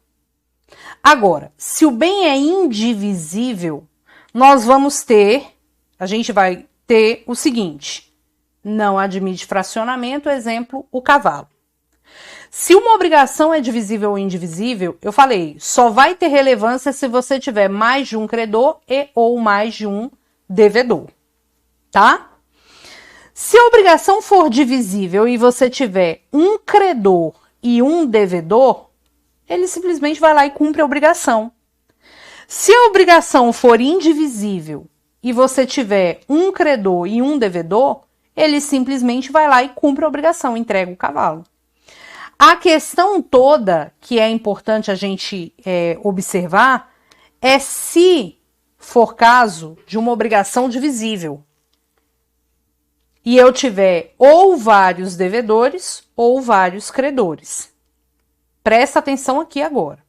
Agora, se o bem é indivisível, nós vamos ter, a gente vai ter o seguinte: não admite fracionamento, exemplo, o cavalo. Se uma obrigação é divisível ou indivisível, eu falei, só vai ter relevância se você tiver mais de um credor e ou mais de um devedor, tá? Se a obrigação for divisível e você tiver um credor e um devedor, ele simplesmente vai lá e cumpre a obrigação. Se a obrigação for indivisível e você tiver um credor e um devedor, ele simplesmente vai lá e cumpre a obrigação, entrega o cavalo. A questão toda que é importante a gente observar é se for caso de uma obrigação divisível e eu tiver ou vários devedores ou vários credores. Presta atenção aqui agora.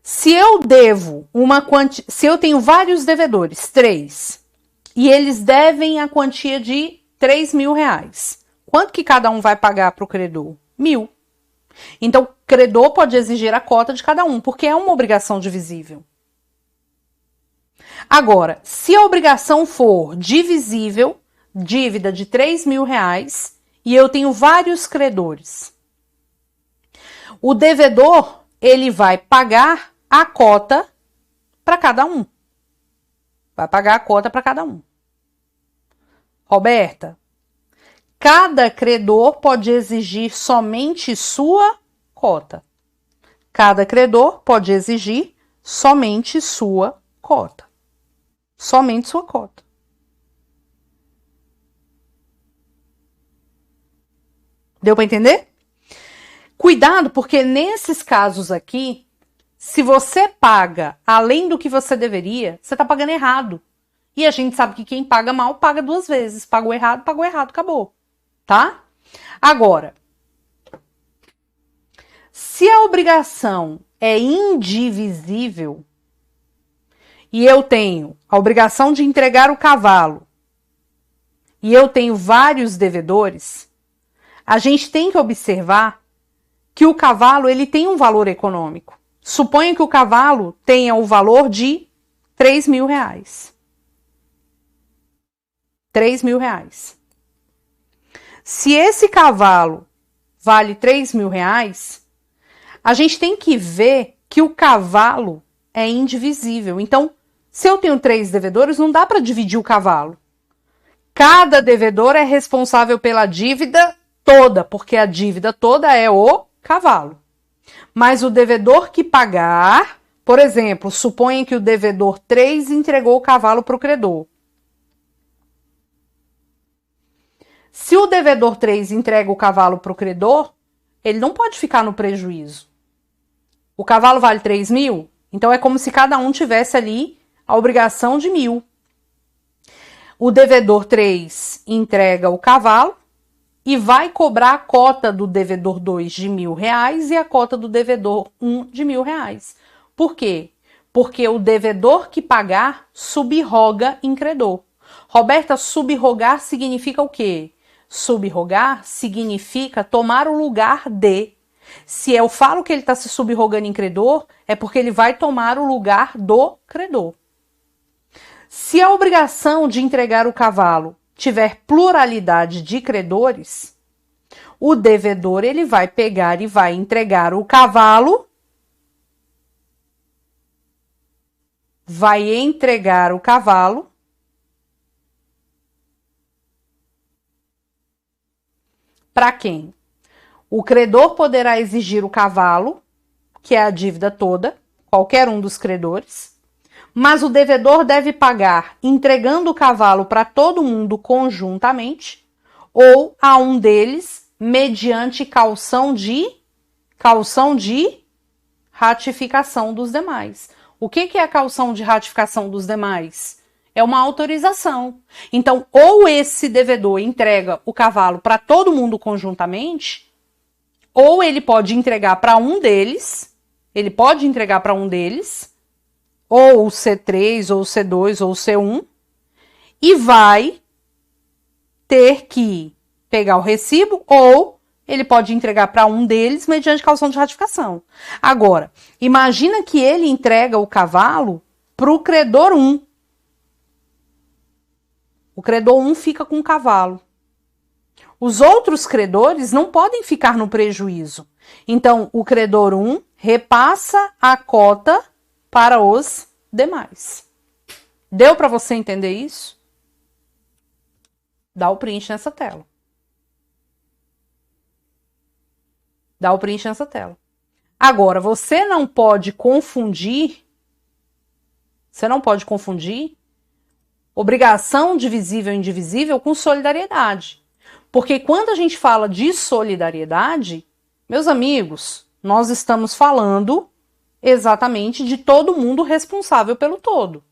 Se eu devo se eu tenho vários devedores, 3, e eles devem a quantia de 3 mil reais. Quanto que cada um vai pagar para o credor? 1.000. Então, o credor pode exigir a cota de cada um, porque é uma obrigação divisível. Agora, se a obrigação for divisível, dívida de 3 mil reais, e eu tenho vários credores, o devedor, ele vai pagar a cota para cada um. Vai pagar a cota para cada um. Roberta, cada credor pode exigir somente sua cota. Cada credor pode exigir somente sua cota. Somente sua cota. Deu para entender? Cuidado, porque nesses casos aqui, se você paga além do que você deveria, você está pagando errado. E a gente sabe que quem paga mal, paga 2 vezes. Pagou errado, acabou. Tá? Agora, se a obrigação é indivisível e eu tenho a obrigação de entregar o cavalo e eu tenho vários devedores, a gente tem que observar que o cavalo ele tem um valor econômico. Suponha que o cavalo tenha o valor de 3 mil reais. 3 mil reais. Se esse cavalo vale 3 mil reais, a gente tem que ver que o cavalo é indivisível. Então, se eu tenho 3 devedores, não dá para dividir o cavalo. Cada devedor é responsável pela dívida toda, porque a dívida toda é o cavalo. Mas o devedor que pagar, por exemplo, suponha que o devedor 3 entregou o cavalo para o credor. Se o devedor 3 entrega o cavalo para o credor, ele não pode ficar no prejuízo. O cavalo vale 3 mil, então é como se cada um tivesse ali a obrigação de 1.000. O devedor 3 entrega o cavalo e vai cobrar a cota do devedor 2 de 1.000 reais e a cota do devedor 1 de 1.000 reais. Por quê? Porque o devedor que pagar subrroga em credor. Roberta, subrrogar significa o quê? Subrrogar significa tomar o lugar de. Se eu falo que ele está se subrrogando em credor, é porque ele vai tomar o lugar do credor. Se a obrigação de entregar o cavalo tiver pluralidade de credores, o devedor ele vai pegar e vai entregar o cavalo, para quem? O credor poderá exigir o cavalo, que é a dívida toda, qualquer um dos credores, mas o devedor deve pagar entregando o cavalo para todo mundo conjuntamente ou a um deles mediante caução de ratificação dos demais. O que é a caução de ratificação dos demais? É uma autorização. Então, ou esse devedor entrega o cavalo para todo mundo conjuntamente, ou ele pode entregar para um deles, ou o C3, ou o C2, ou o C1, e vai ter que pegar o recibo, ou ele pode entregar para um deles mediante caução de ratificação. Agora, imagina que ele entrega o cavalo para o credor 1. O credor 1 fica com o cavalo. Os outros credores não podem ficar no prejuízo. Então, o credor 1 repassa a cota para os demais. Deu para você entender isso? Dá o print nessa tela. Agora, você não pode confundir obrigação divisível e indivisível com solidariedade. Porque quando a gente fala de solidariedade, meus amigos, nós estamos falando exatamente de todo mundo responsável pelo todo.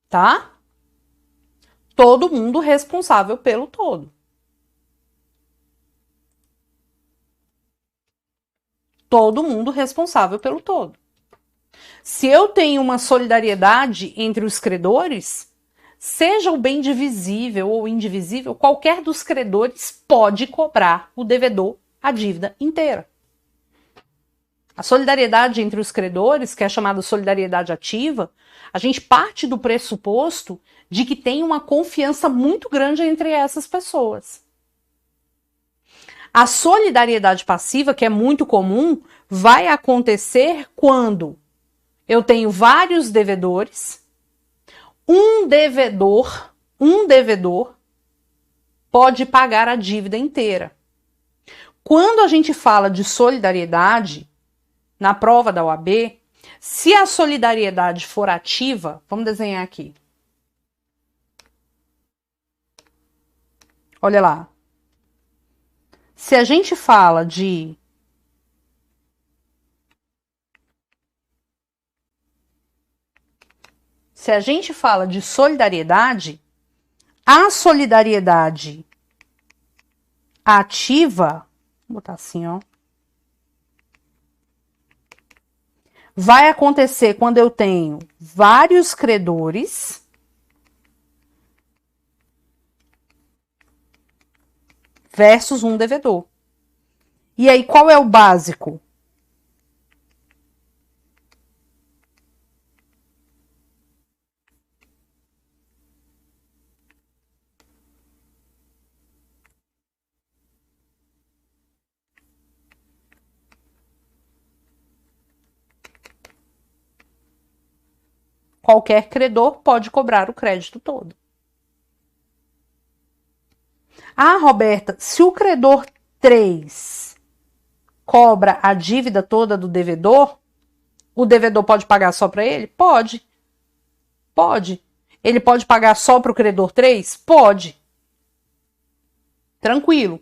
Tá? Todo mundo responsável pelo todo. Todo mundo responsável pelo todo. Se eu tenho uma solidariedade entre os credores, seja o bem divisível ou indivisível, qualquer dos credores pode cobrar o devedor a dívida inteira. A solidariedade entre os credores, que é chamada solidariedade ativa, a gente parte do pressuposto de que tem uma confiança muito grande entre essas pessoas. A solidariedade passiva, que é muito comum, vai acontecer quando eu tenho vários devedores, um devedor pode pagar a dívida inteira. Quando a gente fala de solidariedade, na prova da OAB, se a solidariedade for ativa, vamos desenhar aqui. Olha lá. Se a gente fala de solidariedade, a solidariedade ativa, vou botar assim, ó, vai acontecer quando eu tenho vários credores versus um devedor. E aí, qual é o básico? Qualquer credor pode cobrar o crédito todo. Ah, Roberta, se o credor 3 cobra a dívida toda do devedor, o devedor pode pagar só para ele? Pode. Pode. Ele pode pagar só para o credor 3? Pode. Tranquilo.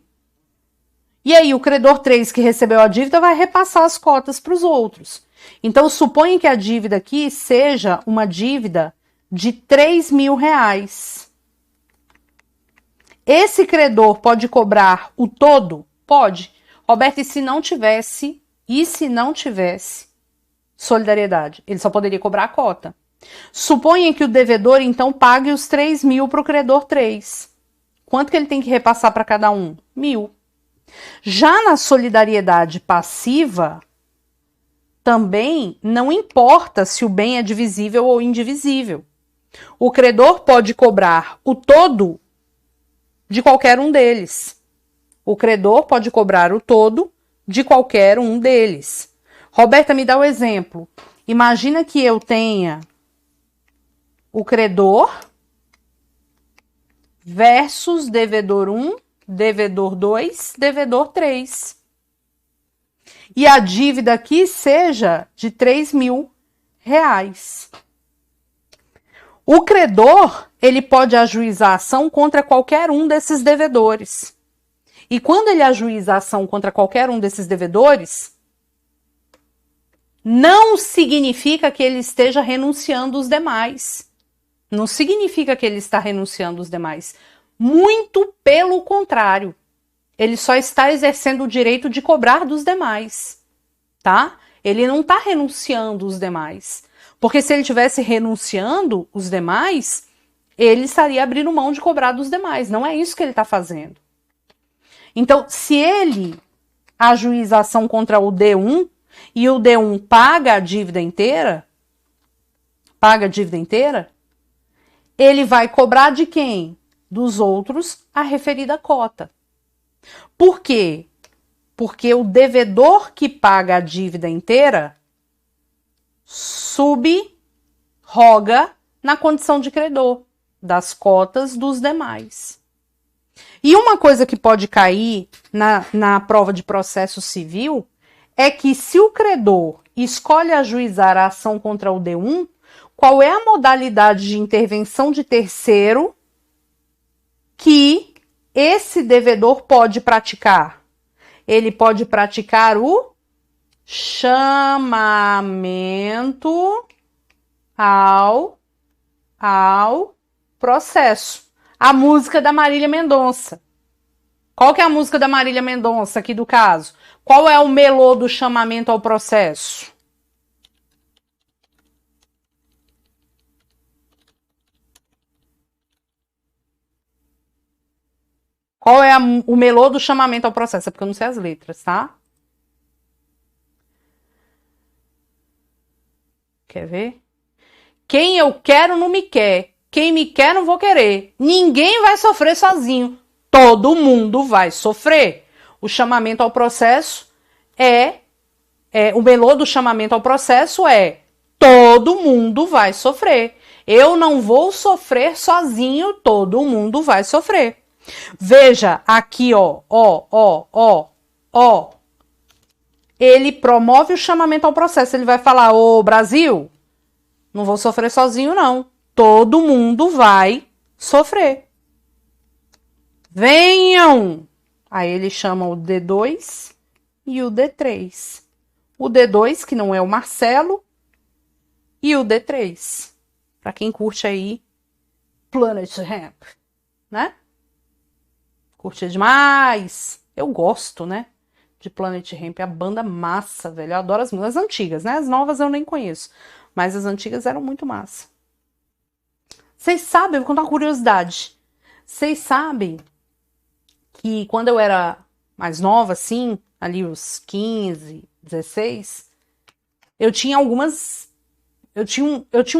E aí, o credor 3 que recebeu a dívida vai repassar as cotas para os outros. Então, suponha que a dívida aqui seja uma dívida de R$3.000. Esse credor pode cobrar o todo? Pode. Roberto, e se não tivesse solidariedade? Ele só poderia cobrar a cota. Suponha que o devedor, então, pague os 3.000 para o credor 3. Quanto que ele tem que repassar para cada um? 1.000. Já na solidariedade passiva, também não importa se o bem é divisível ou indivisível. O credor pode cobrar o todo de qualquer um deles. O credor pode cobrar o todo de qualquer um deles. Roberta, me dá o exemplo. Imagina que eu tenha o credor versus devedor 1, devedor 2, devedor 3. E a dívida aqui seja de R$3.000. reais. O credor, ele pode ajuizar ação contra qualquer um desses devedores. E quando ele ajuiza a ação contra qualquer um desses devedores, não significa que ele esteja renunciando os demais. Não significa que ele está renunciando os demais. Muito pelo contrário. Ele só está exercendo o direito de cobrar dos demais, tá? Ele não está renunciando os demais. Porque se ele estivesse renunciando os demais, ele estaria abrindo mão de cobrar dos demais. Não é isso que ele está fazendo. Então, se ele ajuiza a ação contra o D1 e o D1 paga a dívida inteira, ele vai cobrar de quem? Dos outros a referida cota. Por quê? Porque o devedor que paga a dívida inteira subroga na condição de credor das cotas dos demais. E uma coisa que pode cair na prova de processo civil é que se o credor escolhe ajuizar a ação contra o D1, qual é a modalidade de intervenção de terceiro que esse devedor pode praticar? Ele pode praticar o chamamento ao processo. A música da Marília Mendonça. Qual que é a música da Marília Mendonça aqui do caso? Qual é o melô do chamamento ao processo? Qual é o melô do chamamento ao processo? É porque eu não sei as letras, tá? Quer ver? Quem eu quero não me quer. Quem me quer não vou querer. Ninguém vai sofrer sozinho. Todo mundo vai sofrer. O chamamento ao processo o melô do chamamento ao processo é todo mundo vai sofrer. Eu não vou sofrer sozinho, todo mundo vai sofrer. Veja aqui, ó. Ele promove o chamamento ao processo. Ele vai falar, ô Brasil, não vou sofrer sozinho não. Todo mundo vai sofrer. Venham! Aí ele chama o D2 e o D3. O D2, que não é o Marcelo, e o D3. Para quem curte aí Planet Hemp, né? Curte demais. Eu gosto, né? De Planet Hemp, a banda massa, velho. Eu adoro as antigas, né? As novas eu nem conheço. Mas as antigas eram muito massa. Vocês sabem, eu vou contar uma curiosidade. Vocês sabem que quando eu era mais nova, assim, ali os 15, 16, eu tinha algumas... Eu tinha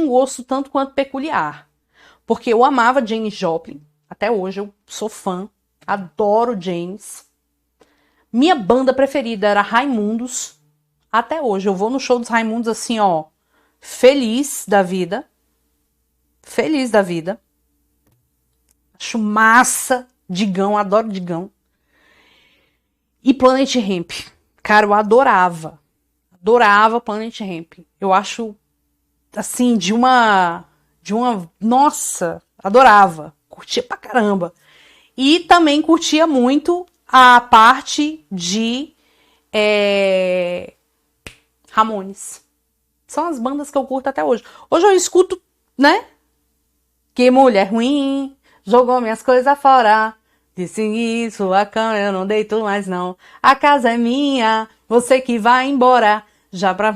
um gosto tanto quanto peculiar. Porque eu amava Janis Joplin. Até hoje eu sou fã. Adoro Janis. Minha banda preferida era Raimundos. Até hoje eu vou no show dos Raimundos assim, ó, feliz da vida. Feliz da vida. Acho massa. Digão, adoro Digão. E Planet Hemp. Cara, eu adorava. Adorava Planet Hemp. Eu acho, assim, de uma... Nossa, adorava. Curtia pra caramba. E também curtia muito a parte de Ramones. São as bandas que eu curto até hoje. Hoje eu escuto, né? Que mulher ruim, jogou minhas coisas fora. Disse isso, a cama eu não deito mais não. A casa é minha, você que vai embora. Já pra...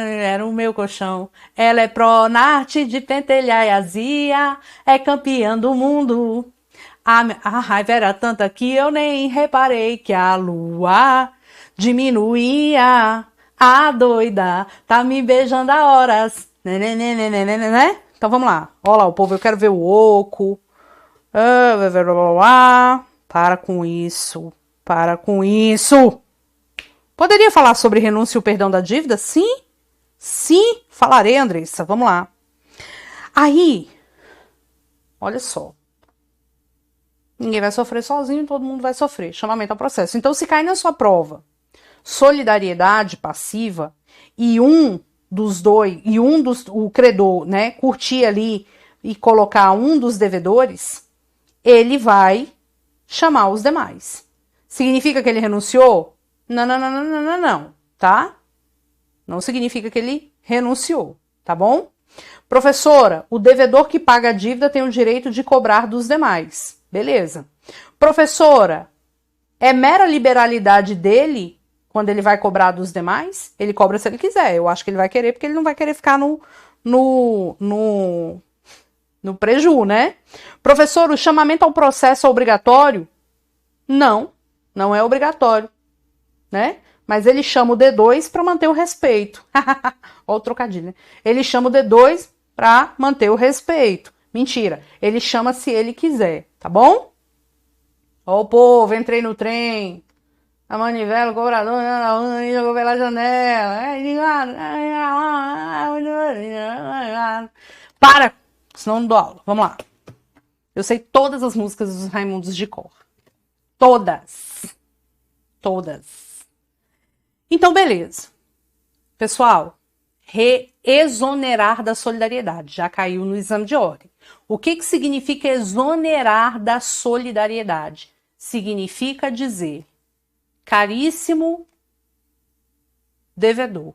era o meu colchão. Ela é pró na arte de pentelhar e azia. É campeã do mundo. A raiva era tanta que eu nem reparei que a lua diminuía. A doida tá me beijando há horas. Né? Então vamos lá. Olha lá, o povo, eu quero ver o oco. Para com isso. Para com isso. Poderia falar sobre renúncia e o perdão da dívida? Sim. Sim, falarei, Andressa. Vamos lá. Aí, olha só. Ninguém vai sofrer sozinho, todo mundo vai sofrer. Chamamento ao processo. Então, se cair na sua prova solidariedade passiva e um dos dois, e o credor, né, curtir ali e colocar um dos devedores, ele vai chamar os demais. Significa que ele renunciou? Não, não, não, não, não, não, não, tá? Não significa que ele renunciou, tá bom? Professora, o devedor que paga a dívida tem o direito de cobrar dos demais. Beleza. Professora, é mera liberalidade dele quando ele vai cobrar dos demais? Ele cobra se ele quiser. Eu acho que ele vai querer, porque ele não vai querer ficar no preju, né? Professor, o chamamento ao processo é obrigatório? Não, não é obrigatório, né? Mas ele chama o D2 para manter o respeito. Olha o trocadilho, né? Ele chama o D2 para manter o respeito. Mentira, ele chama se ele quiser, tá bom? Ó o povo, entrei no trem, a manivela, o cobrador, jogou pela janela. Para, senão não dou aula. Vamos lá. Eu sei todas as músicas dos Raimundos de cor. Todas. Todas. Então, beleza. Pessoal, exonerar da solidariedade. Já caiu no exame de ordem. O que significa exonerar da solidariedade? Significa dizer, caríssimo devedor,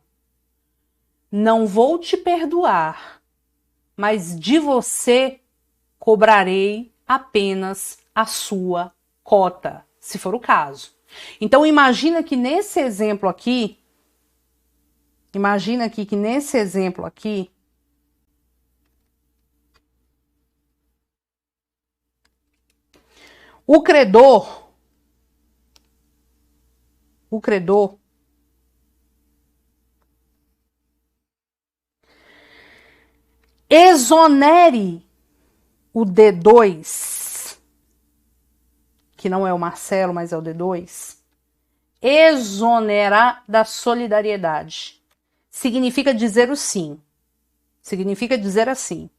não vou te perdoar, mas de você cobrarei apenas a sua cota, se for o caso. Então, imagina que nesse exemplo aqui, o credor exonere o D2, que não é o Marcelo, mas é o D2, exonerar da solidariedade. Significa dizer o sim. Significa dizer assim.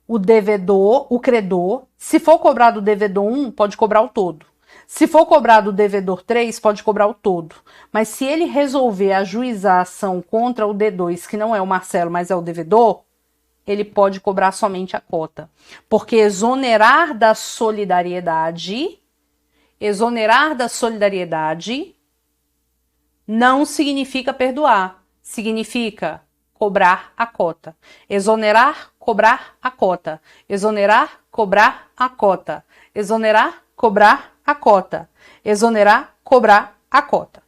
O devedor, o credor, se for cobrar do devedor 1, pode cobrar o todo. Se for cobrar do devedor 3, pode cobrar o todo. Mas se ele resolver ajuizar a ação contra o D2, que não é o Marcelo, mas é o devedor, ele pode cobrar somente a cota. Porque exonerar da solidariedade não significa perdoar. Significa cobrar a cota. Exonerar, cobrar a cota. Exonerar, cobrar a cota. Exonerar, cobrar a cota. Exonerar, cobrar a cota.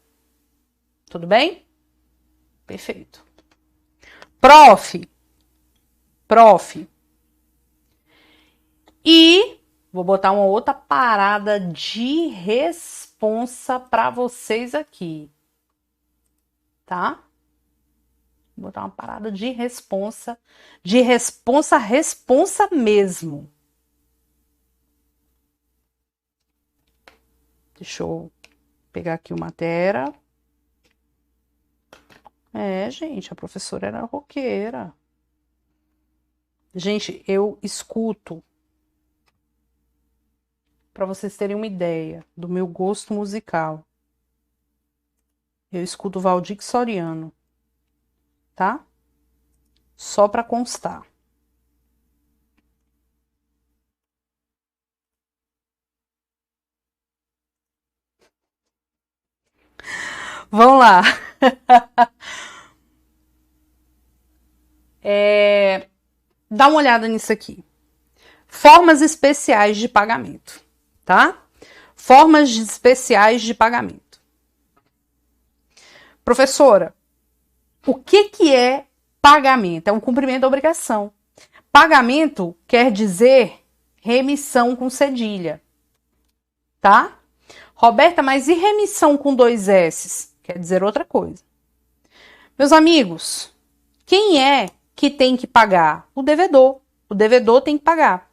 Tudo bem? Perfeito. Prof. E vou botar uma outra parada de responsa para vocês aqui. Tá? Vou botar uma parada de responsa mesmo. Deixa eu pegar aqui uma matéria. Gente, a professora era roqueira. Gente, eu escuto, para vocês terem uma ideia do meu gosto musical, eu escuto Valdir Soriano, tá? Só para constar. Vamos lá. Dá uma olhada nisso aqui. Formas especiais de pagamento, tá? Formas especiais de pagamento. Professora, o que é pagamento? É um cumprimento da obrigação. Pagamento quer dizer remissão com cedilha, tá? Roberta, mas e remissão com 2 S? Quer dizer outra coisa. Meus amigos, quem é que tem que pagar? O devedor. O devedor tem que pagar.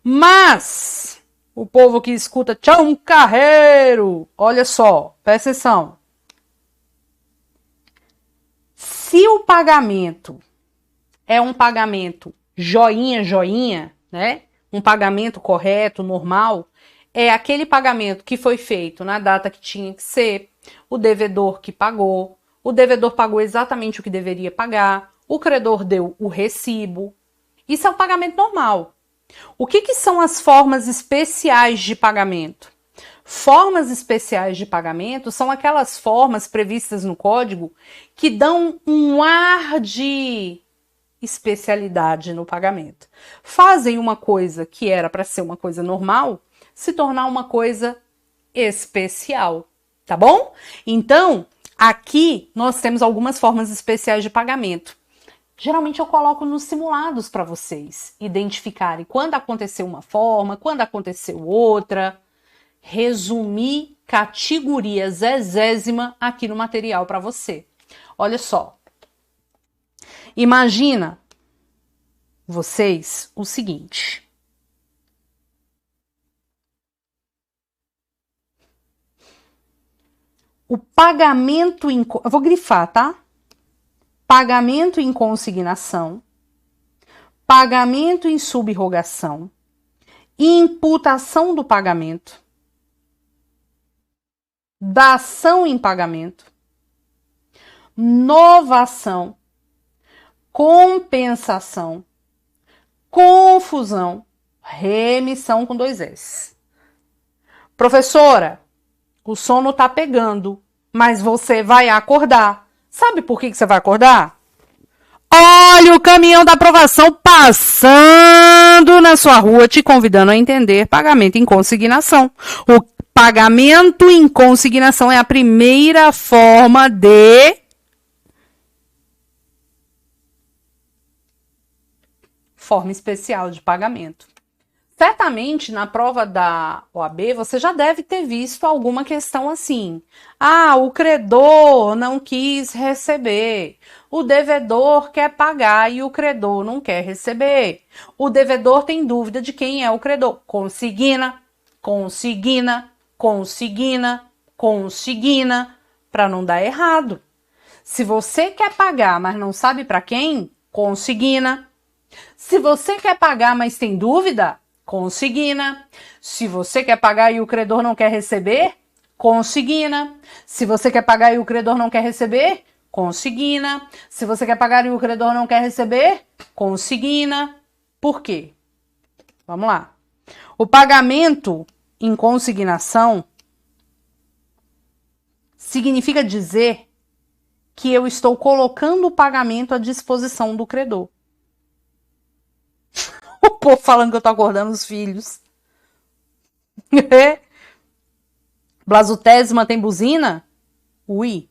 Mas o povo que escuta tchau carreiro, olha só, presta atenção. Se o pagamento é um pagamento joinha, né? Um pagamento correto, normal, é aquele pagamento que foi feito na data que tinha que ser, o devedor que pagou, o devedor pagou exatamente o que deveria pagar, o credor deu o recibo. Isso é o pagamento normal. O que são as formas especiais de pagamento? Formas especiais de pagamento são aquelas formas previstas no código que dão um ar de especialidade no pagamento. Fazem uma coisa que era para ser uma coisa normal se tornar uma coisa especial, tá bom? Então, aqui nós temos algumas formas especiais de pagamento. Geralmente eu coloco nos simulados para vocês identificarem quando aconteceu uma forma, quando aconteceu outra. Resumir categorias exésima aqui no material para você. Olha só. Imagina vocês o seguinte. O pagamento em... Eu vou grifar, tá? Pagamento em consignação, pagamento em subrogação, imputação do pagamento, dação em pagamento, novação, compensação, confusão, remissão com 2 S. Professora, o sono tá pegando, mas você vai acordar. Sabe por que você vai acordar? Olha o caminhão da aprovação passando na sua rua, te convidando a entender pagamento em consignação. O pagamento em consignação é a primeira forma de forma especial de pagamento. Certamente, na prova da OAB, você já deve ter visto alguma questão assim. Ah, o credor não quis receber. O devedor quer pagar e o credor não quer receber. O devedor tem dúvida de quem é o credor. Consigna, consigna, consigna, consigna, para não dar errado. Se você quer pagar, mas não sabe para quem, consigna. Se você quer pagar, mas tem dúvida, consigna. Se você quer pagar e o credor não quer receber, consigna. Se você quer pagar e o credor não quer receber, consigna. Se você quer pagar e o credor não quer receber, consigna. Por quê? Vamos lá. O pagamento em consignação significa dizer que eu estou colocando o pagamento à disposição do credor. O povo falando que eu tô acordando os filhos. Blasutésima tem buzina? Ui.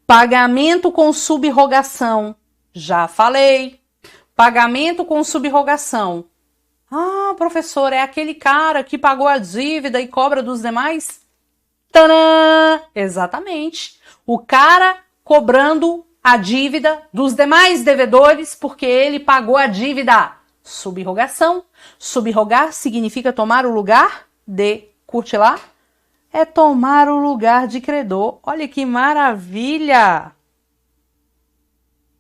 Pagamento com subrogação. Já falei. Pagamento com subrogação. Ah, professor, é aquele cara que pagou a dívida e cobra dos demais? Tadã! Exatamente. O cara cobrando a dívida dos demais devedores porque ele pagou a dívida. Subrogação. Subrogar significa tomar o lugar de... Curte lá? É tomar o lugar de credor. Olha que maravilha!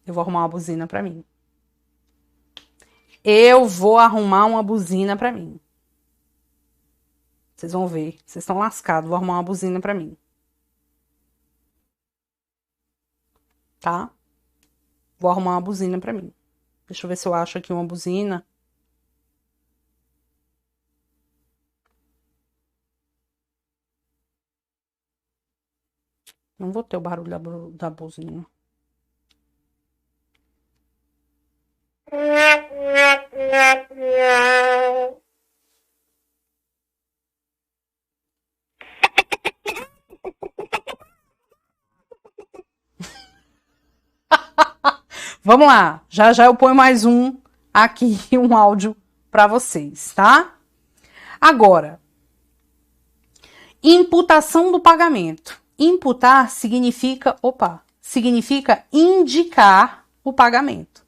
Eu vou arrumar uma buzina para mim. Eu vou arrumar uma buzina para mim. Vocês vão ver. Vocês estão lascados. Vou arrumar uma buzina para mim. Tá? Vou arrumar uma buzina pra mim. Deixa eu ver se eu acho aqui uma buzina. Não vou ter o barulho da buzina. Vamos lá, já já eu ponho mais um aqui, um áudio para vocês, tá? Agora, imputação do pagamento. Imputar significa, significa indicar o pagamento.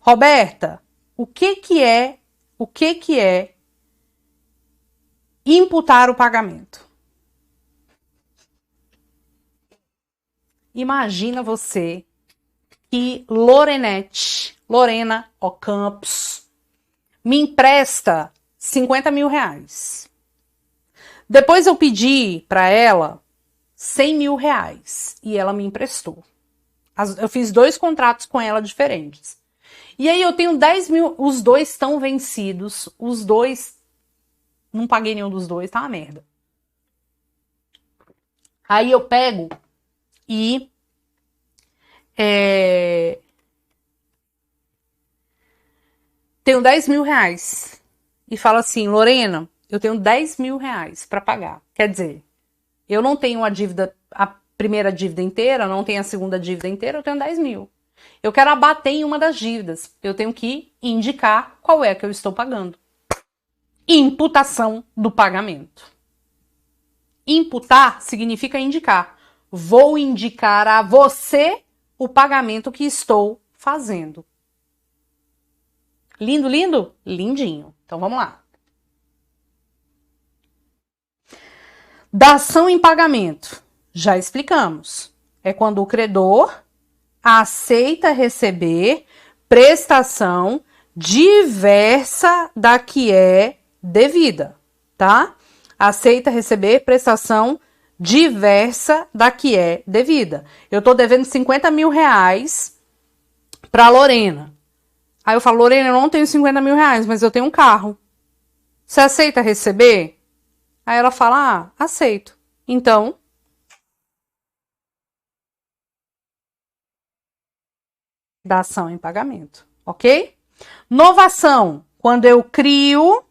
Roberta, o que é imputar o pagamento? Imagina você que Lorena Ocampos me empresta 50 mil reais. Depois eu pedi para ela 100 mil reais e ela me emprestou. Eu fiz 2 contratos com ela diferentes. E aí eu tenho 10 mil, os 2 estão vencidos, os 2, não paguei nenhum dos 2, tá uma merda. Aí eu pego e tenho 10 mil reais e falo assim, Lorena, eu tenho 10 mil reais para pagar. Quer dizer, eu não tenho a dívida, a primeira dívida inteira, não tenho a segunda dívida inteira, eu tenho 10 mil. Eu quero abater em uma das dívidas. Eu tenho que indicar qual é que eu estou pagando. Imputação do pagamento. Imputar significa indicar. Vou indicar a você o pagamento que estou fazendo. Lindo, lindo? Lindinho. Então vamos lá. Dação em pagamento. Já explicamos. É quando o credor aceita receber prestação diversa da que é devida, tá? Aceita receber prestação diversa da que é devida. Eu tô devendo 50 mil reais pra Lorena. Aí eu falo, Lorena, eu não tenho 50 mil reais, mas eu tenho um carro. Você aceita receber? Aí ela fala, aceito. Então, dação em pagamento, ok? Novação, quando eu crio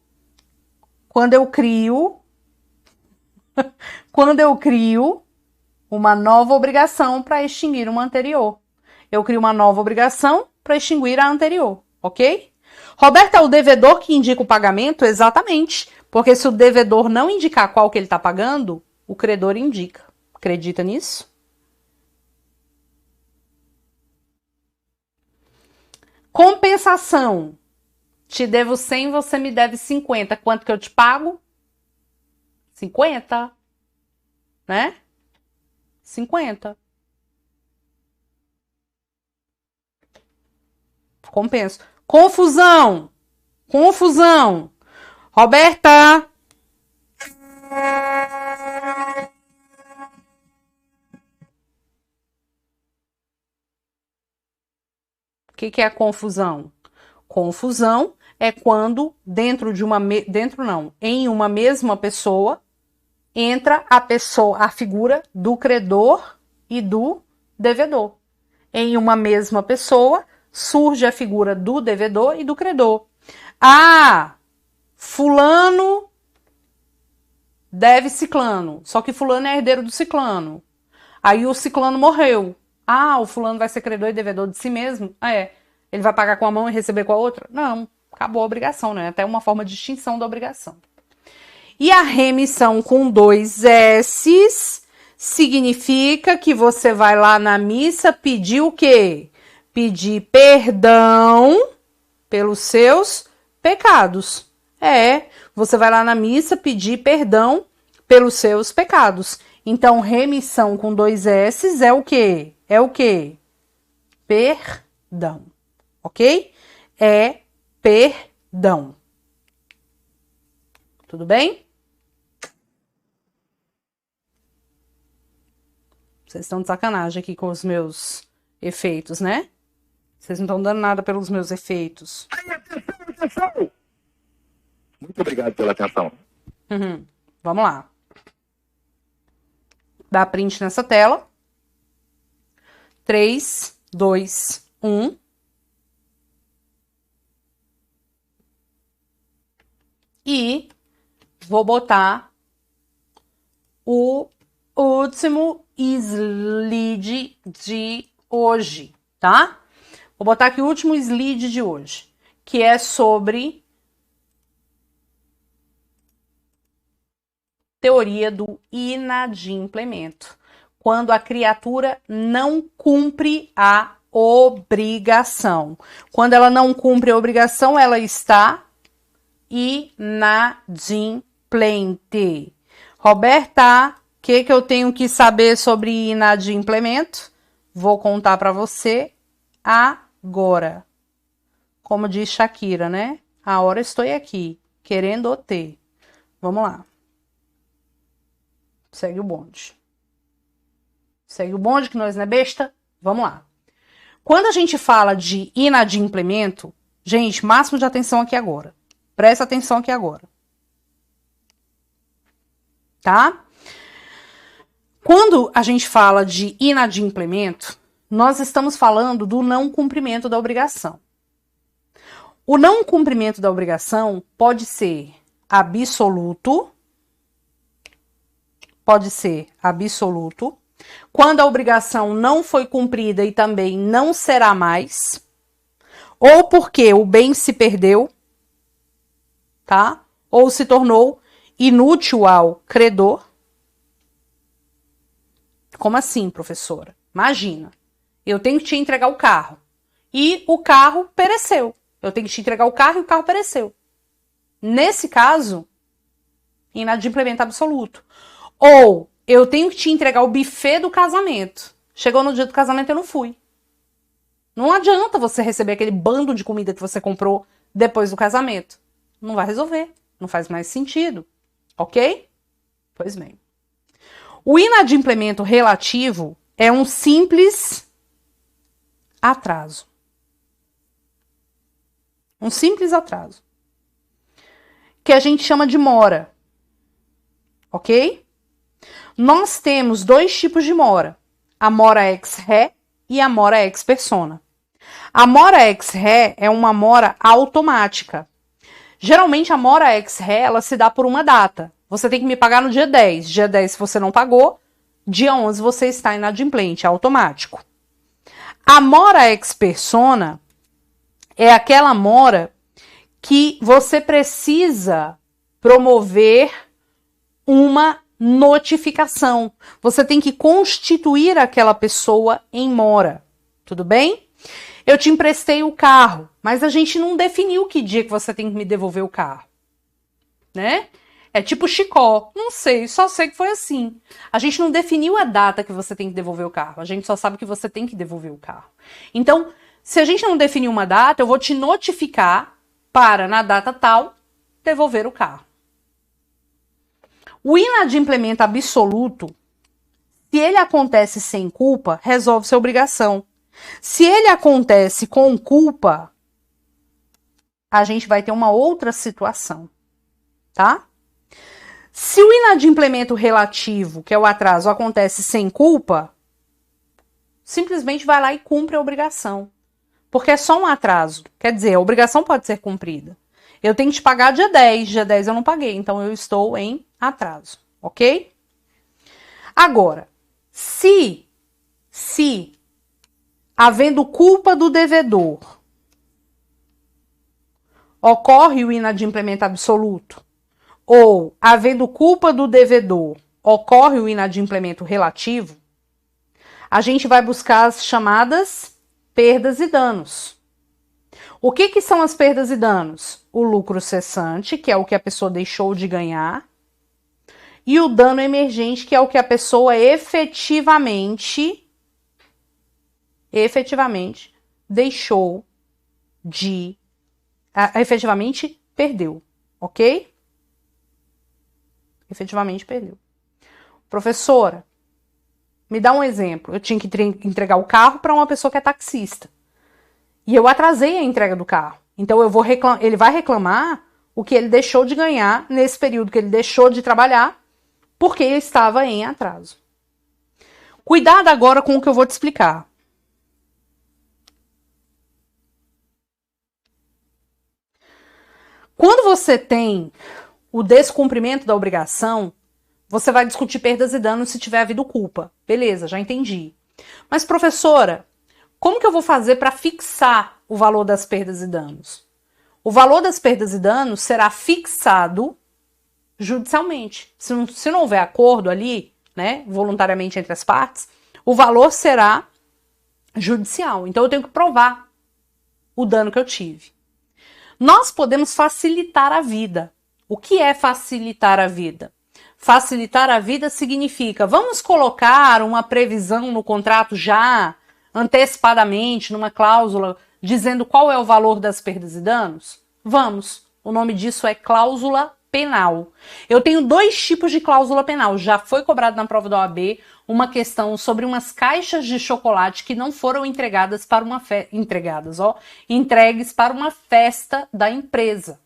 uma nova obrigação para extinguir uma anterior. Eu crio uma nova obrigação para extinguir a anterior, ok? Roberta, é o devedor que indica o pagamento? Exatamente, porque se o devedor não indicar qual que ele está pagando, o credor indica. Acredita nisso? Compensação. Te devo 100, você me deve 50. Quanto que eu te pago? 50. Né? 50. Compenso. Confusão. Confusão. Roberta. O que é a confusão? Confusão é quando em uma mesma pessoa entra a figura do credor e do devedor. Em uma mesma pessoa surge a figura do devedor e do credor. Fulano deve ciclano, só que fulano é herdeiro do ciclano. Aí o ciclano morreu. O fulano vai ser credor e devedor de si mesmo? Ele vai pagar com a mão e receber com a outra? Não, acabou a obrigação, né? Até uma forma de extinção da obrigação. E a remissão com 2 S's significa que você vai lá na missa pedir o quê? Pedir perdão pelos seus pecados. Você vai lá na missa pedir perdão pelos seus pecados. Então, remissão com 2 S's é o quê? É o quê? Perdão. Ok? É perdão. Tudo bem? Vocês estão de sacanagem aqui com os meus efeitos, né? Vocês não estão dando nada pelos meus efeitos. Atenção! Muito obrigado pela atenção. Vamos lá. Dá print nessa tela. 3, 2, 1. E vou botar o último slide de hoje, tá? Vou botar aqui o último slide de hoje, que é sobre teoria do inadimplemento. Quando a criatura não cumpre a obrigação. Quando ela não cumpre a obrigação, ela está inadimplente. Roberta, o que eu tenho que saber sobre inadimplemento? Vou contar para você agora. Como diz Shakira, né? A hora estou aqui, querendo o ter. Vamos lá. Segue o bonde. Segue o bonde que nós não é besta? Vamos lá. Quando a gente fala de inadimplemento, gente, máximo de atenção aqui agora. Presta atenção aqui agora. Tá? Quando a gente fala de inadimplemento, nós estamos falando do não cumprimento da obrigação. O não cumprimento da obrigação pode ser absoluto, quando a obrigação não foi cumprida e também não será mais, ou porque o bem se perdeu, tá? Ou se tornou inútil ao credor. Como assim, professora? Imagina, eu tenho que te entregar o carro e o carro pereceu. Eu tenho que te entregar o carro e o carro pereceu. Nesse caso, inadimplemento absoluto. Ou eu tenho que te entregar o buffet do casamento. Chegou no dia do casamento, eu não fui. Não adianta você receber aquele bando de comida que você comprou depois do casamento. Não vai resolver. Não faz mais sentido. Ok? Pois bem. O inadimplemento relativo é um simples atraso. Um simples atraso. Que a gente chama de mora. Ok? Nós temos dois tipos de mora. A mora ex re e a mora ex persona. A mora ex re é uma mora automática. Geralmente a mora ex re ela se dá por uma data. Você tem que me pagar no dia 10. Dia 10, se você não pagou, dia 11 você está inadimplente, é automático. A mora ex persona é aquela mora que você precisa promover uma notificação. Você tem que constituir aquela pessoa em mora. Tudo bem? Eu te emprestei o carro, mas a gente não definiu que dia que você tem que me devolver o carro. Né? É tipo Chicó. Não sei, só sei que foi assim. A gente não definiu a data que você tem que devolver o carro. A gente só sabe que você tem que devolver o carro. Então, se a gente não definiu uma data, eu vou te notificar para, na data tal, devolver o carro. O inadimplemento absoluto, se ele acontece sem culpa, resolve sua obrigação. Se ele acontece com culpa, a gente vai ter uma outra situação, tá? Se o inadimplemento relativo, que é o atraso, acontece sem culpa, simplesmente vai lá e cumpre a obrigação. Porque é só um atraso. Quer dizer, a obrigação pode ser cumprida. Eu tenho que te pagar dia 10 eu não paguei, então eu estou em atraso, ok? Agora, se havendo culpa do devedor, ocorre o inadimplemento absoluto, ou havendo culpa do devedor, ocorre o inadimplemento relativo, a gente vai buscar as chamadas perdas e danos. O que são as perdas e danos? O lucro cessante, que é o que a pessoa deixou de ganhar, e o dano emergente, que é o que a pessoa efetivamente deixou de... efetivamente perdeu, ok? Efetivamente perdeu. Professora, me dá um exemplo. Eu tinha que entregar o carro para uma pessoa que é taxista. E eu atrasei a entrega do carro. Então ele vai reclamar o que ele deixou de ganhar nesse período que ele deixou de trabalhar porque ele estava em atraso. Cuidado agora com o que eu vou te explicar. Quando você tem o descumprimento da obrigação, você vai discutir perdas e danos se tiver havido culpa. Beleza, já entendi. Mas, professora, como que eu vou fazer para fixar o valor das perdas e danos? O valor das perdas e danos será fixado judicialmente. Se não houver acordo ali, né, voluntariamente entre as partes, o valor será judicial. Então eu tenho que provar o dano que eu tive. Nós podemos facilitar a vida. O que é facilitar a vida? Facilitar a vida significa, vamos colocar uma previsão no contrato já antecipadamente, numa cláusula, dizendo qual é o valor das perdas e danos? Vamos. O nome disso é cláusula penal. Eu tenho 2 tipos de cláusula penal. Já foi cobrado na prova da OAB uma questão sobre umas caixas de chocolate que não foram entregues para uma festa da empresa,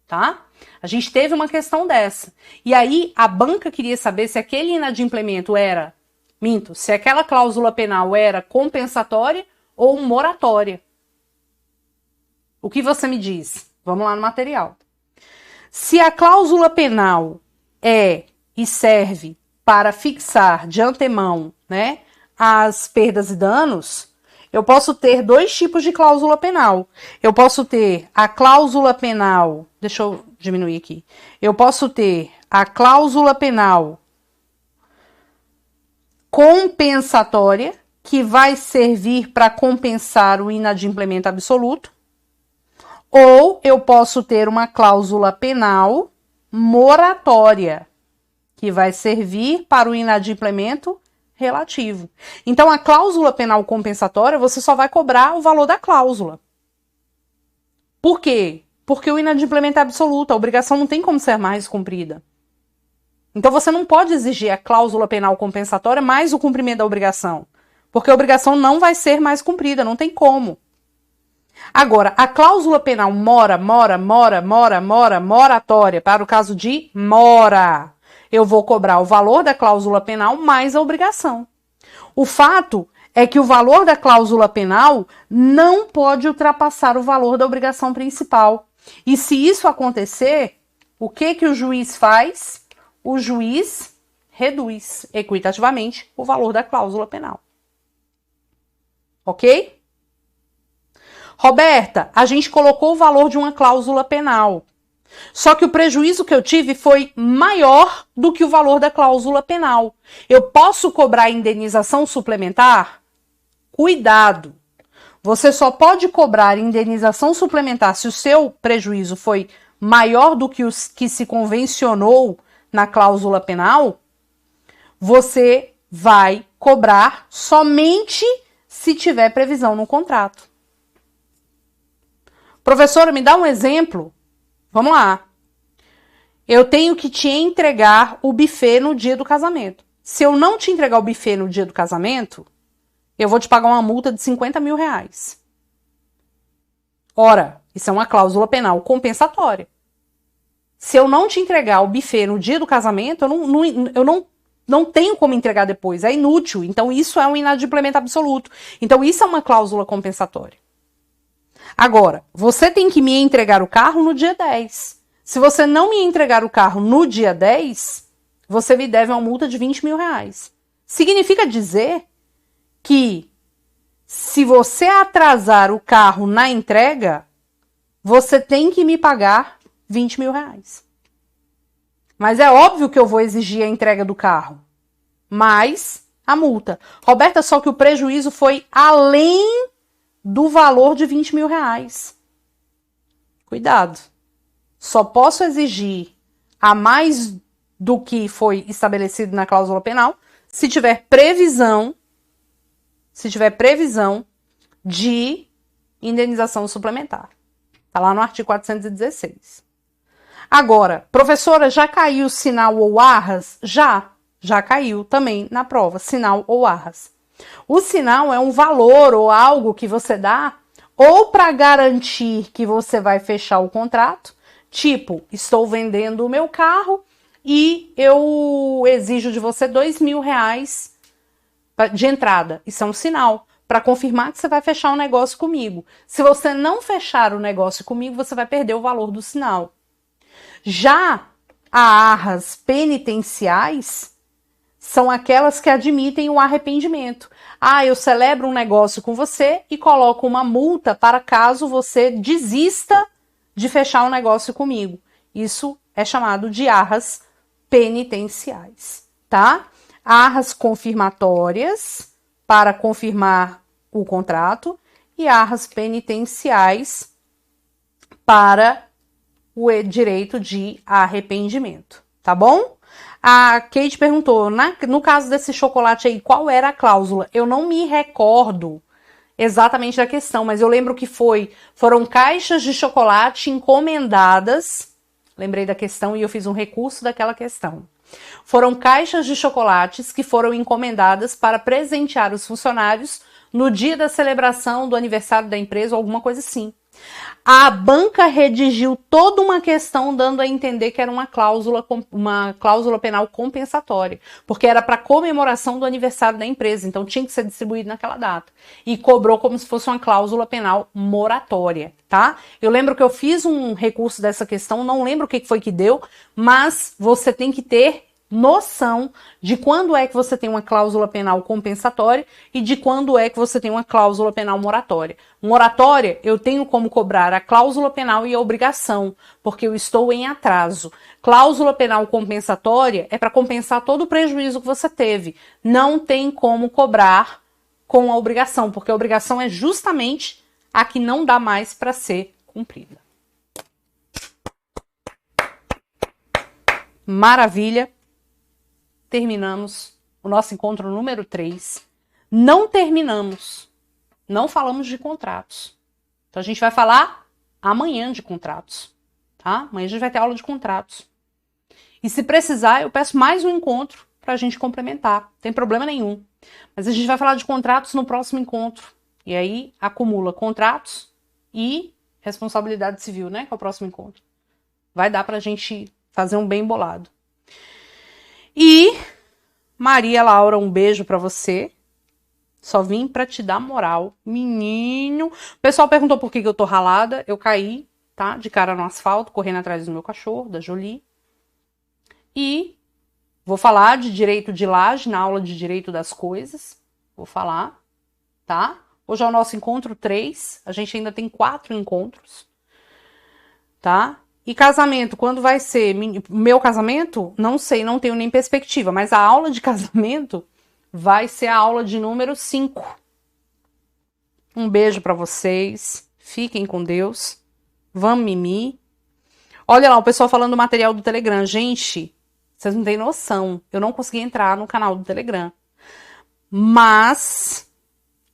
tá? A gente teve uma questão dessa. E aí a banca queria saber se aquele inadimplemento era, se aquela cláusula penal era compensatória ou moratória. O que você me diz? Vamos lá no material. Se a cláusula penal é e serve para fixar de antemão, né, as perdas e danos, eu posso ter 2 tipos de cláusula penal. Eu posso ter a cláusula penal, deixa eu diminuir aqui. Eu posso ter a cláusula penal compensatória, que vai servir para compensar o inadimplemento absoluto, ou eu posso ter uma cláusula penal moratória, que vai servir para o inadimplemento relativo. Então, a cláusula penal compensatória, você só vai cobrar o valor da cláusula. Por quê? Porque o inadimplemento é absoluto, a obrigação não tem como ser mais cumprida. Então, você não pode exigir a cláusula penal compensatória mais o cumprimento da obrigação, porque a obrigação não vai ser mais cumprida, não tem como. Agora, a cláusula penal moratória, para o caso de mora, eu vou cobrar o valor da cláusula penal mais a obrigação. O fato é que o valor da cláusula penal não pode ultrapassar o valor da obrigação principal. E se isso acontecer, o que o juiz faz? O juiz reduz equitativamente o valor da cláusula penal. Ok? Roberta, a gente colocou o valor de uma cláusula penal. Só que o prejuízo que eu tive foi maior do que o valor da cláusula penal. Eu posso cobrar indenização suplementar? Cuidado! Você só pode cobrar indenização suplementar se o seu prejuízo foi maior do que os que se convencionou na cláusula penal. Você vai cobrar somente se tiver previsão no contrato. Professora, me dá um exemplo? Vamos lá. Eu tenho que te entregar o buffet no dia do casamento. Se eu não te entregar o buffet no dia do casamento, eu vou te pagar uma multa de 50 mil reais. Ora, isso é uma cláusula penal compensatória. Se eu não te entregar o buffet no dia do casamento, eu não tenho como entregar depois. É inútil. Então, isso é um inadimplemento absoluto. Então, isso é uma cláusula compensatória. Agora, você tem que me entregar o carro no dia 10. Se você não me entregar o carro no dia 10, você me deve uma multa de 20 mil reais. Significa dizer que se você atrasar o carro na entrega, você tem que me pagar 20 mil reais. Mas é óbvio que eu vou exigir a entrega do carro, mais a multa. Roberta, só que o prejuízo foi além do valor de 20 mil reais. Cuidado. Só posso exigir a mais do que foi estabelecido na cláusula penal se tiver previsão de indenização suplementar. Está lá no artigo 416. Agora, professora, já caiu sinal ou arras? Já caiu também na prova, sinal ou arras. O sinal é um valor ou algo que você dá ou para garantir que você vai fechar o contrato, tipo, estou vendendo o meu carro e eu exijo de você 2 mil reais de entrada. Isso é um sinal para confirmar que você vai fechar o negócio comigo. Se você não fechar o negócio comigo, você vai perder o valor do sinal. Já as arras penitenciais são aquelas que admitem o arrependimento. Eu celebro um negócio com você e coloco uma multa para caso você desista de fechar um negócio comigo. Isso é chamado de arras penitenciais, tá? Arras confirmatórias para confirmar o contrato e arras penitenciais para o direito de arrependimento, tá bom? A Kate perguntou, no caso desse chocolate aí, qual era a cláusula? Eu não me recordo exatamente da questão, mas eu lembro que foram caixas de chocolate encomendadas Lembrei da questão e eu fiz um recurso daquela questão. Foram caixas de chocolates que foram encomendadas para presentear os funcionários no dia da celebração do aniversário da empresa ou alguma coisa assim. A banca redigiu toda uma questão dando a entender que era uma cláusula penal compensatória, porque era para comemoração do aniversário da empresa, então tinha que ser distribuído naquela data. E cobrou como se fosse uma cláusula penal moratória, tá? Eu lembro que eu fiz um recurso dessa questão, não lembro o que foi que deu, mas você tem que ter noção de quando é que você tem uma cláusula penal compensatória e de quando é que você tem uma cláusula penal moratória. Moratória, eu tenho como cobrar a cláusula penal e a obrigação, porque eu estou em atraso. Cláusula penal compensatória é para compensar todo o prejuízo que você teve. Não tem como cobrar com a obrigação, porque a obrigação é justamente a que não dá mais para ser cumprida. Maravilha! Terminamos o nosso encontro número 3. Não terminamos. Não falamos de contratos. Então a gente vai falar amanhã de contratos. Tá? Amanhã a gente vai ter aula de contratos. E se precisar, eu peço mais um encontro para a gente complementar. Não tem problema nenhum. Mas a gente vai falar de contratos no próximo encontro. E aí acumula contratos e responsabilidade civil, né? Que é o próximo encontro. Vai dar para a gente fazer um bem bolado. E, Maria Laura, um beijo pra você. Só vim pra te dar moral. Menino. O pessoal perguntou por que eu tô ralada. Eu caí, tá? De cara no asfalto, correndo atrás do meu cachorro, da Jolie. E vou falar de direito de laje na aula de direito das coisas. Vou falar, tá? Hoje é o nosso encontro 3. A gente ainda tem 4 encontros. Tá? E casamento, quando vai ser? Meu casamento? Não sei, não tenho nem perspectiva, mas a aula de casamento vai ser a aula de número 5. Um beijo pra vocês, fiquem com Deus, vamos mimir. Olha lá, o pessoal falando do material do Telegram. Gente, vocês não têm noção, eu não consegui entrar no canal do Telegram. Mas,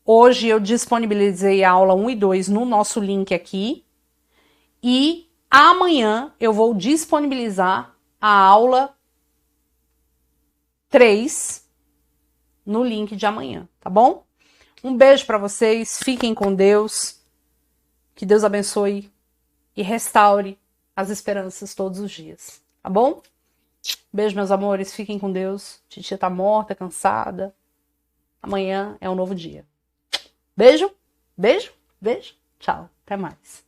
hoje eu disponibilizei a aula 1 e 2 no nosso link aqui, e amanhã eu vou disponibilizar a aula 3 no link de amanhã, tá bom? Um beijo para vocês, fiquem com Deus, que Deus abençoe e restaure as esperanças todos os dias, tá bom? Beijo, meus amores, fiquem com Deus. Titia tá morta, cansada. Amanhã é um novo dia. Beijo, beijo, beijo. Tchau, até mais.